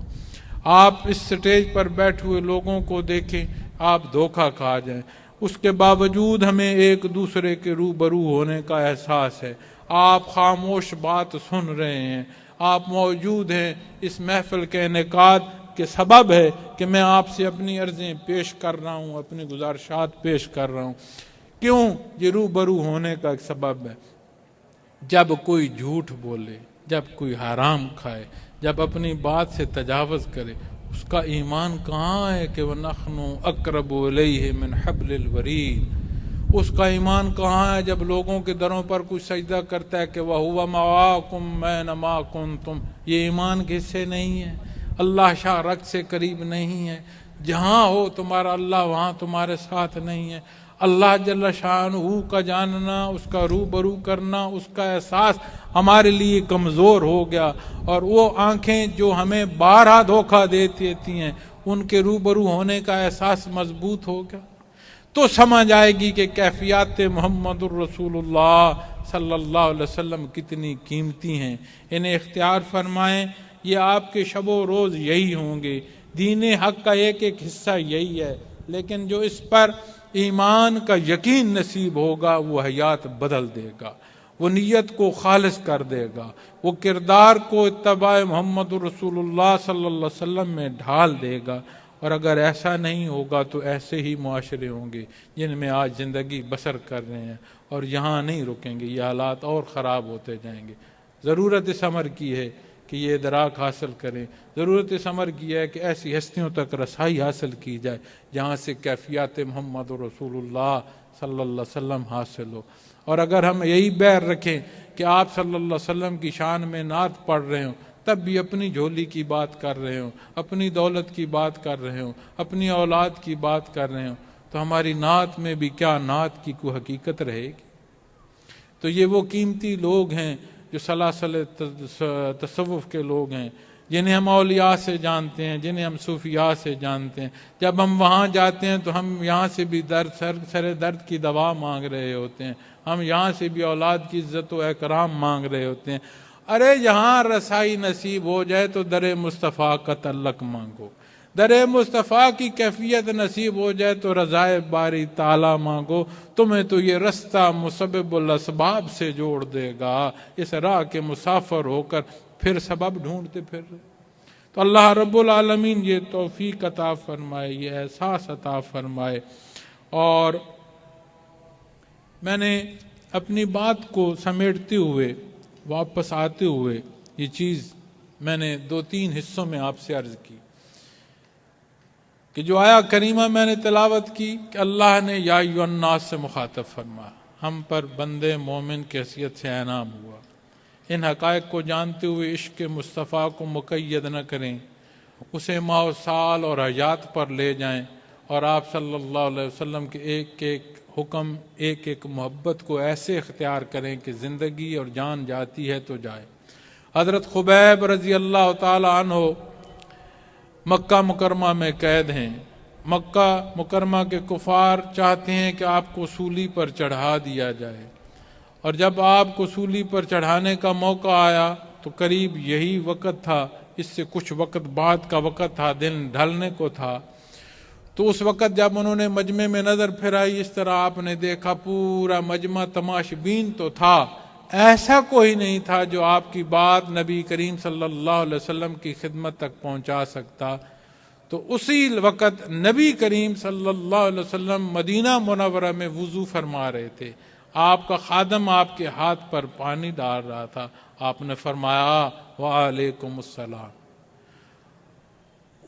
آپ اس سٹیج پر بیٹھے ہوئے لوگوں کو دیکھیں، آپ دھوکہ کھا جائیں، اس کے باوجود ہمیں ایک دوسرے کے روبرو ہونے کا احساس ہے۔ آپ خاموش بات سن رہے ہیں، آپ موجود ہیں، اس محفل کے انعقاد کے سبب ہے کہ میں آپ سے اپنی عرضیں پیش کر رہا ہوں، اپنی گزارشات پیش کر رہا ہوں۔ کیوں؟ یہ روبرو ہونے کا ایک سبب ہے۔ جب کوئی جھوٹ بولے، جب کوئی حرام کھائے، جب اپنی بات سے تجاوز کرے، اس کا ایمان کہاں ہے کہ وَنَحْنُ أَقْرَبُ إِلَيْهِ مِنْ حَبْلِ الْوَرِيدِ؟ اس کا ایمان کہاں ہے جب لوگوں کے دروں پر کوئی سجدہ کرتا ہے کہ وَهُوَ مَعَاكُمْ أَيْنَمَا كُنْتُمْ؟ یہ ایمان کے حصے نہیں ہے۔ اللہ شاہ رگ سے قریب نہیں ہے، جہاں ہو تمہارا اللہ وہاں تمہارے ساتھ نہیں ہے۔ اللہ جل شانہ کا جاننا، اس کا روبرو کرنا، اس کا احساس ہمارے لیے کمزور ہو گیا، اور وہ آنکھیں جو ہمیں بارہا دھوکہ دیتی ہیں ان کے روبرو ہونے کا احساس مضبوط ہو گیا، تو سمجھ آئے گی کہ کیفیات محمد الرسول اللہ صلی اللہ علیہ وسلم کتنی قیمتی ہیں۔ انہیں اختیار فرمائیں، یہ آپ کے شب و روز یہی ہوں گے، دین حق کا ایک ایک حصہ یہی ہے، لیکن جو اس پر ایمان کا یقین نصیب ہوگا وہ حیات بدل دے گا، وہ نیت کو خالص کر دے گا، وہ کردار کو اتباع محمد رسول اللہ صلی اللہ علیہ وسلم میں ڈھال دے گا۔ اور اگر ایسا نہیں ہوگا تو ایسے ہی معاشرے ہوں گے جن میں آج زندگی بسر کر رہے ہیں، اور یہاں نہیں رکیں گے، یہ حالات اور خراب ہوتے جائیں گے۔ ضرورت اس امر کی ہے کہ یہ ادراک حاصل کریں، ضرورت اس امر کی ہے کہ ایسی ہستیوں تک رسائی حاصل کی جائے جہاں سے کیفیات محمد رسول اللہ صلی اللہ علیہ وسلم حاصل ہو۔ اور اگر ہم یہی بیر رکھیں کہ آپ صلی اللہ علیہ وسلم کی شان میں نعت پڑھ رہے ہوں، تب بھی اپنی جھولی کی بات کر رہے ہوں، اپنی دولت کی بات کر رہے ہوں، اپنی اولاد کی بات کر رہے ہوں، تو ہماری نعت میں بھی کیا نعت کی کوئی حقیقت رہے گی؟ تو یہ وہ قیمتی لوگ ہیں جو سلاسل تصوف کے لوگ ہیں، جنہیں ہم اولیاء سے جانتے ہیں، جنہیں ہم صوفیاء سے جانتے ہیں۔ جب ہم وہاں جاتے ہیں تو ہم یہاں سے بھی سر درد کی دوا مانگ رہے ہوتے ہیں، ہم یہاں سے بھی اولاد کی عزت و اکرام مانگ رہے ہوتے ہیں۔ ارے یہاں رسائی نصیب ہو جائے تو در مصطفیٰ کا تعلق مانگو، در مصطفیٰ کی کیفیت نصیب ہو جائے تو رضائے باری تعالیٰ مانگو، تمہیں تو یہ رستہ مسبب الاسباب سے جوڑ دے گا، اس راہ کے مسافر ہو کر پھر سبب ڈھونڈتے پھر رہے۔ تو اللہ رب العالمین یہ توفیق عطا فرمائے، یہ احساس عطا فرمائے۔ اور میں نے اپنی بات کو سمیٹتے ہوئے واپس آتے ہوئے یہ چیز میں نے 2-3 حصوں میں آپ سے عرض کی کہ جو آیا کریمہ میں نے تلاوت کی کہ اللہ نے یا ایھا الناس سے مخاطب فرمایا، ہم پر بندے مومن کی حیثیت سے انعام ہوا۔ ان حقائق کو جانتے ہوئے عشق مصطفیٰ کو مقید نہ کریں، اسے ماہ و سال اور حیات پر لے جائیں، اور آپ صلی اللہ علیہ وسلم کے ایک ایک حکم، ایک ایک محبت کو ایسے اختیار کریں کہ زندگی اور جان جاتی ہے تو جائے۔ حضرت خبیب رضی اللہ تعالی عنہ مکہ مکرمہ میں قید ہیں، مکہ مکرمہ کے کفار چاہتے ہیں کہ آپ کو سولی پر چڑھا دیا جائے، اور جب آپ کو سولی پر چڑھانے کا موقع آیا تو قریب یہی وقت تھا، اس سے کچھ وقت بعد کا وقت تھا، دن ڈھلنے کو تھا۔ تو اس وقت جب انہوں نے مجمع میں نظر پھرائی، اس طرح آپ نے دیکھا پورا مجمع تماش بین تو تھا، ایسا کوئی نہیں تھا جو آپ کی بات نبی کریم صلی اللہ علیہ وسلم کی خدمت تک پہنچا سکتا۔ تو اسی وقت نبی کریم صلی اللہ علیہ وسلم مدینہ منورہ میں وضو فرما رہے تھے، آپ کا خادم آپ کے ہاتھ پر پانی ڈال رہا تھا، آپ نے فرمایا وعلیکم السلام۔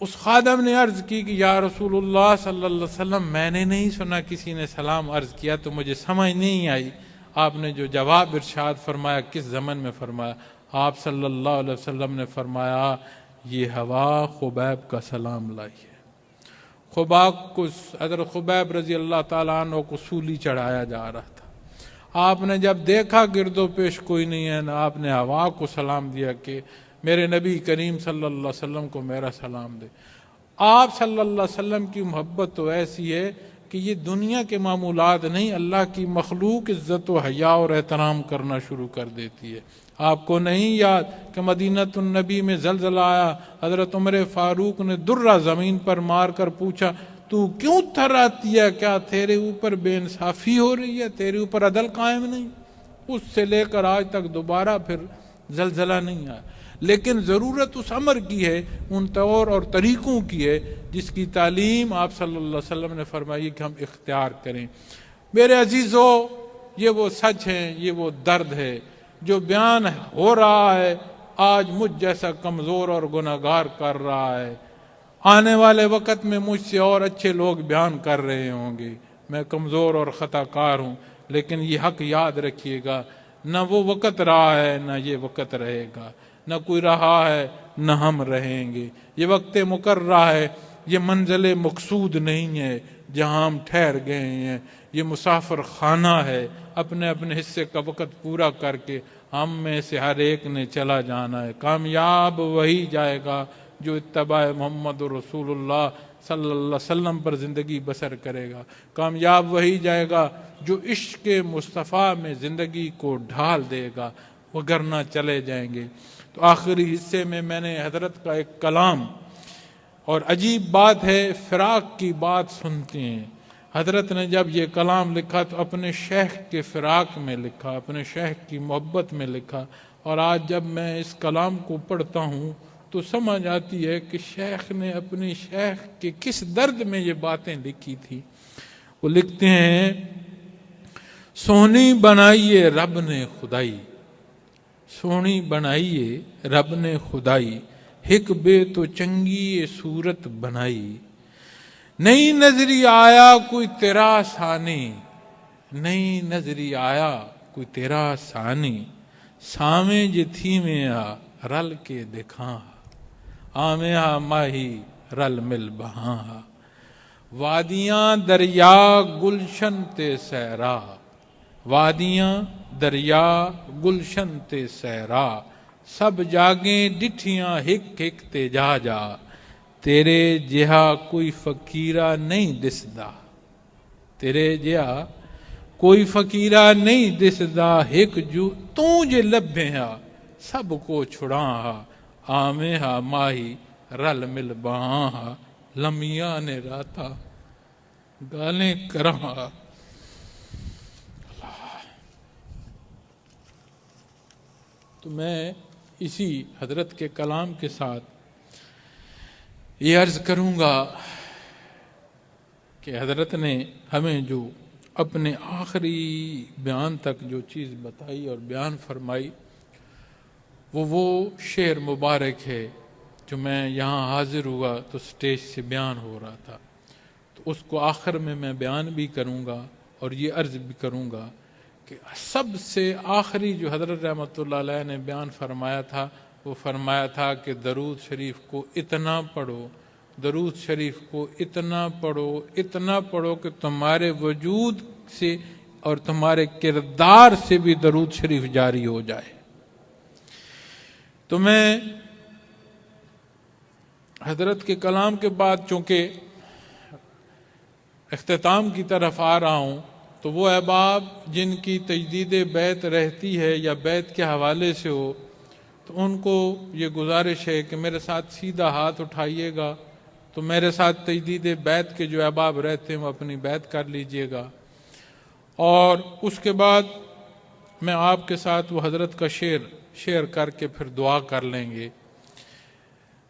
اس خادم نے عرض کی کہ یا رسول اللہ صلی اللہ علیہ وسلم، میں نے نہیں سنا کسی نے سلام عرض کیا تو مجھے سمجھ نہیں آئی۔ آپ نے جو جواب ارشاد فرمایا کس زمن میں فرمایا؟ آپ صلی اللہ علیہ وسلم نے فرمایا یہ ہوا خبیب کا سلام لائی ہے۔ خبیب کو، حضرت خبیب رضی اللہ تعالیٰ عنہ کو سولی چڑھایا جا رہا تھا۔ آپ نے جب دیکھا گرد و پیش کوئی نہیں ہے، نہ آپ نے ہوا کو سلام دیا کہ میرے نبی کریم صلی اللہ علیہ وسلم کو میرا سلام دے۔ آپ صلی اللہ علیہ وسلم کی محبت تو ایسی ہے کہ یہ دنیا کے معمولات نہیں، اللہ کی مخلوق عزت و حیا اور احترام کرنا شروع کر دیتی ہے۔ آپ کو نہیں یاد کہ مدینۃ النبی میں زلزلہ آیا، حضرت عمر فاروق نے درہ زمین پر مار کر پوچھا تو کیوں تھراتی ہے؟ کیا تیرے اوپر بے انصافی ہو رہی ہے؟ تیرے اوپر عدل قائم نہیں؟ اس سے لے کر آج تک دوبارہ پھر زلزلہ نہیں آیا۔ لیکن ضرورت اس امر کی ہے، ان طور اور طریقوں کی ہے جس کی تعلیم آپ صلی اللہ علیہ وسلم نے فرمائی کہ ہم اختیار کریں۔ میرے عزیزو، یہ وہ سچ ہے، یہ وہ درد ہے جو بیان ہو رہا ہے، آج مجھ جیسا کمزور اور گناہگار کر رہا ہے۔ آنے والے وقت میں مجھ سے اور اچھے لوگ بیان کر رہے ہوں گے، میں کمزور اور خطا کار ہوں، لیکن یہ حق یاد رکھیے گا، نہ وہ وقت رہا ہے نہ یہ وقت رہے گا، نہ کوئی رہا ہے نہ ہم رہیں گے۔ یہ وقت مقررہ ہے، یہ منزل مقصود نہیں ہے، جہاں ہم ٹھہر گئے ہیں یہ مسافر خانہ ہے، اپنے اپنے حصے کا وقت پورا کر کے ہم میں سے ہر ایک نے چلا جانا ہے۔ کامیاب وہی جائے گا جو اتباع محمد رسول اللہ صلی اللہ علیہ وسلم پر زندگی بسر کرے گا، کامیاب وہی جائے گا جو عشق مصطفیٰ میں زندگی کو ڈھال دے گا، وگرنہ چلے جائیں گے۔ تو آخری حصے میں نے حضرت کا ایک کلام، اور عجیب بات ہے فراق کی بات سنتے ہیں، حضرت نے جب یہ کلام لکھا تو اپنے شیخ کے فراق میں لکھا، اپنے شیخ کی محبت میں لکھا، اور آج جب میں اس کلام کو پڑھتا ہوں تو سمجھ آتی ہے کہ شیخ نے اپنی شیخ کے کس درد میں یہ باتیں لکھی تھی۔ وہ لکھتے ہیں، سونی بنائیے رب نے خدائی، سونی بنائیے رب نے خدائی، ہک بے تو چنگی صورت بنائی، نہیں نظری آیا کوئی تیرا ثانی، نہیں نظری آیا کوئی تیرا ثانی، سامیں جتھی میں آ رل کے دکھاں، آمیا ماہی رل مل بہاں، وادیاں دریا گلشن تے سہرا، وادیاں دریا گلشن تے سہرا، سب جاگیں ڈٹھیاں ہک ہک تے جا جا، تیرے جہا کوئی فقیرہ نہیں دسدا، تیرے جہا کوئی فقیرہ نہیں دسدا، ہک جو تو جے لبھیاں سب کو چھڑاں، آمے ہا ماہی رل مل بہاں، لمیاں نے راتا گالیں کراں۔ تو میں اسی حضرت کے کلام کے ساتھ یہ عرض کروں گا کہ حضرت نے ہمیں جو اپنے آخری بیان تک جو چیز بتائی اور بیان فرمائی وہ شعر مبارک ہے جو میں یہاں حاضر ہوا تو سٹیج سے بیان ہو رہا تھا، تو اس کو آخر میں بیان بھی کروں گا اور یہ عرض بھی کروں گا کہ سب سے آخری جو حضرت رحمۃ اللہ علیہ نے بیان فرمایا تھا وہ فرمایا تھا کہ درود شریف کو اتنا پڑھو، درود شریف کو اتنا پڑھو، اتنا پڑھو کہ تمہارے وجود سے اور تمہارے کردار سے بھی درود شریف جاری ہو جائے۔ تو میں حضرت کے کلام کے بعد چونکہ اختتام کی طرف آ رہا ہوں، تو وہ احباب جن کی تجدید بیت رہتی ہے یا بیت کے حوالے سے ہو تو ان کو یہ گزارش ہے کہ میرے ساتھ سیدھا ہاتھ اٹھائیے گا، تو میرے ساتھ تجدید بیت کے جو احباب رہتے ہیں وہ اپنی بیت کر لیجئے گا، اور اس کے بعد میں آپ کے ساتھ وہ حضرت کا شعر کر کے پھر دعا کر لیں گے۔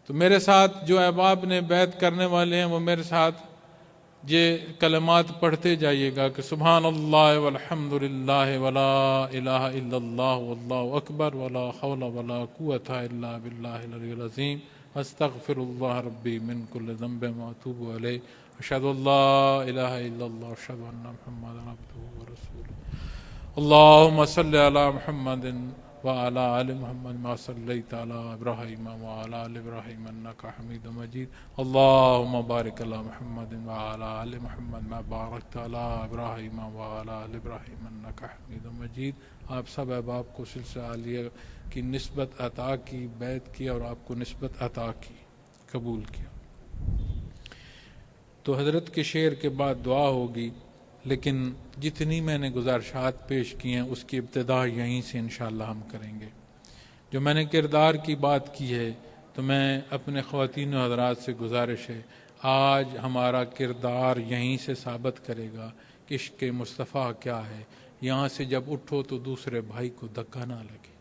تو میرے ساتھ جو احباب نے بیت کرنے والے ہیں وہ میرے ساتھ یہ کلمات پڑھتے جائیے گا کہ سبحان اللہ والحمد للہ ولا الہ الا اللہ واللہ اکبر ولا حول ولا قوت الا باللہ العلی العظیم، استغفر اللہ ربی من کل ذنب واتوب الیہ، اشہد ان لا الہ الا اللہ اشہد ان محمدا عبدہ ورسولہ، اللہم صلی علی محمد وعلى آل محمد ما صليت على إبراهيم وعلى آل إبراهيم إنك حميد مجيد، اللهم بارك على محمد وعلى آل محمد ما باركت على إبراهيم وعلى آل إبراهيم إنك حميد مجيد۔ آپ سب احباب کو سلسلہ عالیہ کی نسبت عطا کی، بیعت کی، اور آپ کو نسبت عطا کی، قبول کیا۔ تو حضرت کے شعر کے بعد دعا ہوگی، لیکن جتنی میں نے گزارشات پیش کی ہیں اس کی ابتدا یہیں سے انشاءاللہ ہم کریں گے۔ جو میں نے کردار کی بات کی ہے تو میں اپنے خواتین و حضرات سے گزارش ہے، آج ہمارا کردار یہیں سے ثابت کرے گا کہ عشق مصطفیٰ کیا ہے۔ یہاں سے جب اٹھو تو دوسرے بھائی کو دھکا نہ لگے،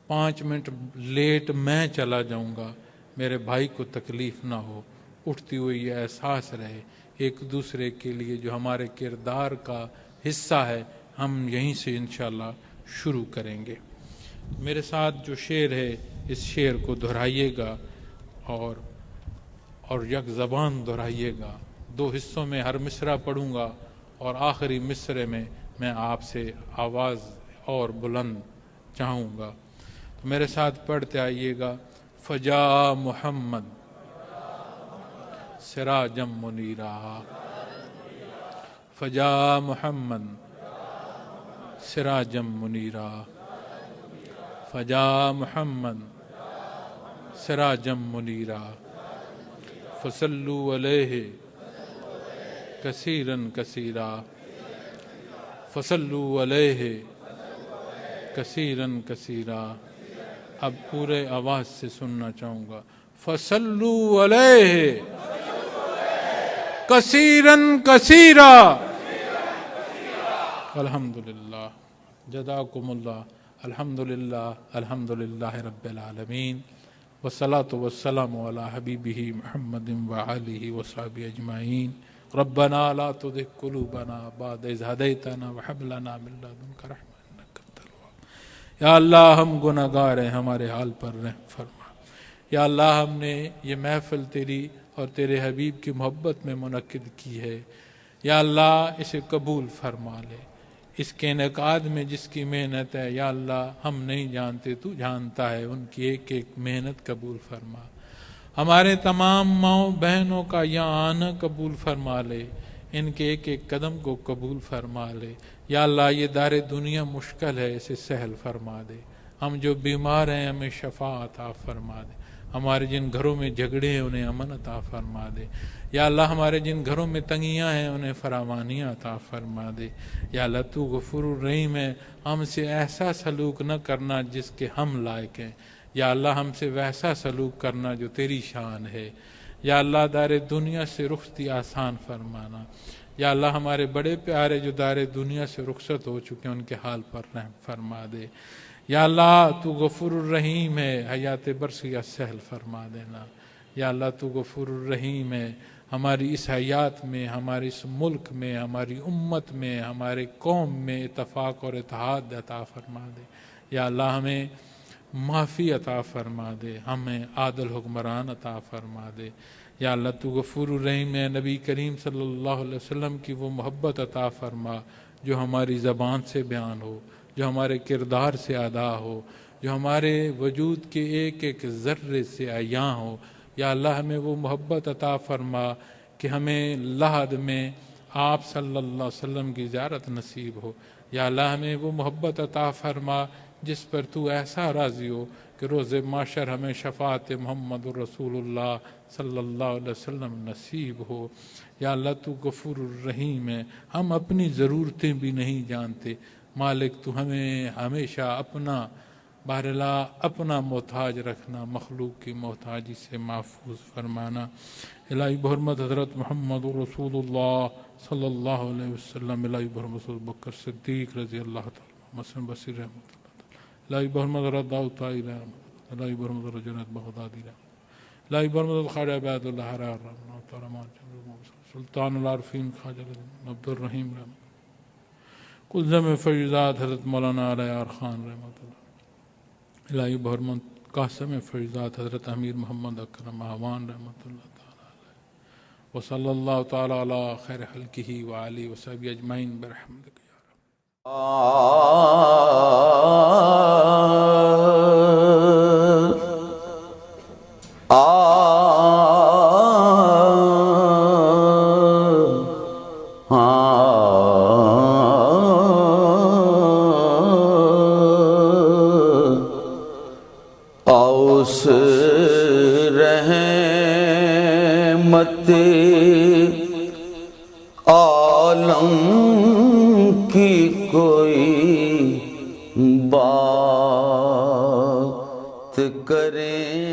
5 منٹ لیٹ میں چلا جاؤں گا، میرے بھائی کو تکلیف نہ ہو، اٹھتی ہوئی یہ احساس رہے ایک دوسرے کے لیے جو ہمارے کردار کا حصہ ہے، ہم یہیں سے انشاءاللہ شروع کریں گے۔ میرے ساتھ جو شعر ہے اس شعر کو دہرائیے گا اور یک زبان دہرائیے گا، 2 حصوں میں ہر مصرع پڑھوں گا، اور آخری مصرع میں آپ سے آواز اور بلند چاہوں گا۔ تو میرے ساتھ پڑھتے آئیے گا، فجا محمد سراجم منیرا، فجا محمد سراجم منیرا فجا محمد سراجم منیرا فصلوا علیہ کثیرا کثیرا فصلوا علیہ کثیرا کثیرا. اب پورے آواز سے سننا چاہوں گا. فصلوا علیہ کثیرا کثیرا. الحمدللہ جزاکم اللہ. الحمدللہ الحمدللہ رب العالمین والصلاة والسلام علی حبیبہ محمد وآلہ وصحبہ اجمعین. ربنا لا تزغ قلوبنا بعد اذ ہدیتنا وہب لنا من لدنک رحمۃ انک انت الوہاب. یا اللہ ہم گناہ گار ہیں، ہمارے حال پر رحم فرما. یا اللہ ہم نے یہ محفل تیری اور تیرے حبیب کی محبت میں منعقد کی ہے. یا اللہ اسے قبول فرما لے. اس کے انعقاد میں جس کی محنت ہے یا اللہ ہم نہیں جانتے، تو جانتا ہے. ان کی ایک ایک محنت قبول فرما. ہمارے تمام ماؤں بہنوں کا یہاں آنا قبول فرما لے. ان کے ایک ایک قدم کو قبول فرما لے. یا اللہ یہ دار دنیا مشکل ہے، اسے سہل فرما دے. ہم جو بیمار ہیں ہمیں شفا عطا فرما دے. ہمارے جن گھروں میں جھگڑے ہیں انہیں امن عطا فرما دے. یا اللہ ہمارے جن گھروں میں تنگیاں ہیں انہیں فراوانیاں عطا فرما دے. یا اللہ تو غفور الرحیم ہے، ہم سے ایسا سلوک نہ کرنا جس کے ہم لائق ہیں. یا اللہ ہم سے ویسا سلوک کرنا جو تیری شان ہے. یا اللہ دار دنیا سے رخصتی آسان فرمانا. یا اللہ ہمارے بڑے پیارے جو دار دنیا سے رخصت ہو چکے ہیں ان کے حال پر رحم فرما دے. یا اللہ تو غفور الرحیم ہے، حیات برزخیہ سہل فرما دینا. یا اللہ تو غفور الرحیم ہے، ہماری اس حیات میں، ہمارے اس ملک میں، ہماری امت میں، ہمارے قوم میں اتفاق اور اتحاد عطا فرما دے. یا اللہ ہمیں معافی عطا فرما دے، ہمیں عادل حکمران عطا فرما دے. یا اللہ تو غفور الرحیم ہے، نبی کریم صلی اللہ علیہ وسلم کی وہ محبت عطا فرما جو ہماری زبان سے بیان ہو، جو ہمارے کردار سے ادا ہو، جو ہمارے وجود کے ایک ایک ذرے سے عیاں ہو. یا اللہ ہمیں وہ محبت عطا فرما کہ ہمیں لحد میں آپ صلی اللہ علیہ وسلم کی زیارت نصیب ہو. یا اللہ ہمیں وہ محبت عطا فرما جس پر تو ایسا راضی ہو کہ روز معاشر ہمیں شفاعت محمد رسول اللہ صلی اللہ علیہ وسلم نصیب ہو. یا اللہ تو غفور الرحیم ہے، ہم اپنی ضرورتیں بھی نہیں جانتے. مالک تو ہمیں ہمیشہ اپنا بہرلا اپنا محتاج رکھنا، مخلوق کی محتاجی سے محفوظ فرمانا. الہی بحرمت حضرت محمد رسول اللہ صلی اللہ علیہ وسلم، الہی بحرمت بکر صدیق رضی اللہ تعالیٰ، مسلم بصیر رحمۃ اللہ، الہی بحرمت حضرت داؤد طائی رحمۃ اللہ، الہی بحرمت حضرت جنید بغدادی رحمۃ اللہ، الہی بحرمت حضرت خواجہ عبید اللہ حرار رحمۃ اللہ، سلطان العارفین خواجہ عبد الرحیم رحمۃ اللہ، کلزم فیضات حضرت مولانا علیہ یار خان رحمۃ اللہ، الہی بحرمت قاسم فیضات حضرت امیر محمد اکرم احوان رحمۃ اللہ تعالیٰ علیہ، وصلی اللہ تعالیٰ علی خیر خلقہ وآلہ وصحبہ اجمعین برحمتک یا رب. اوس رحمت عالم کی کوئی بات کریں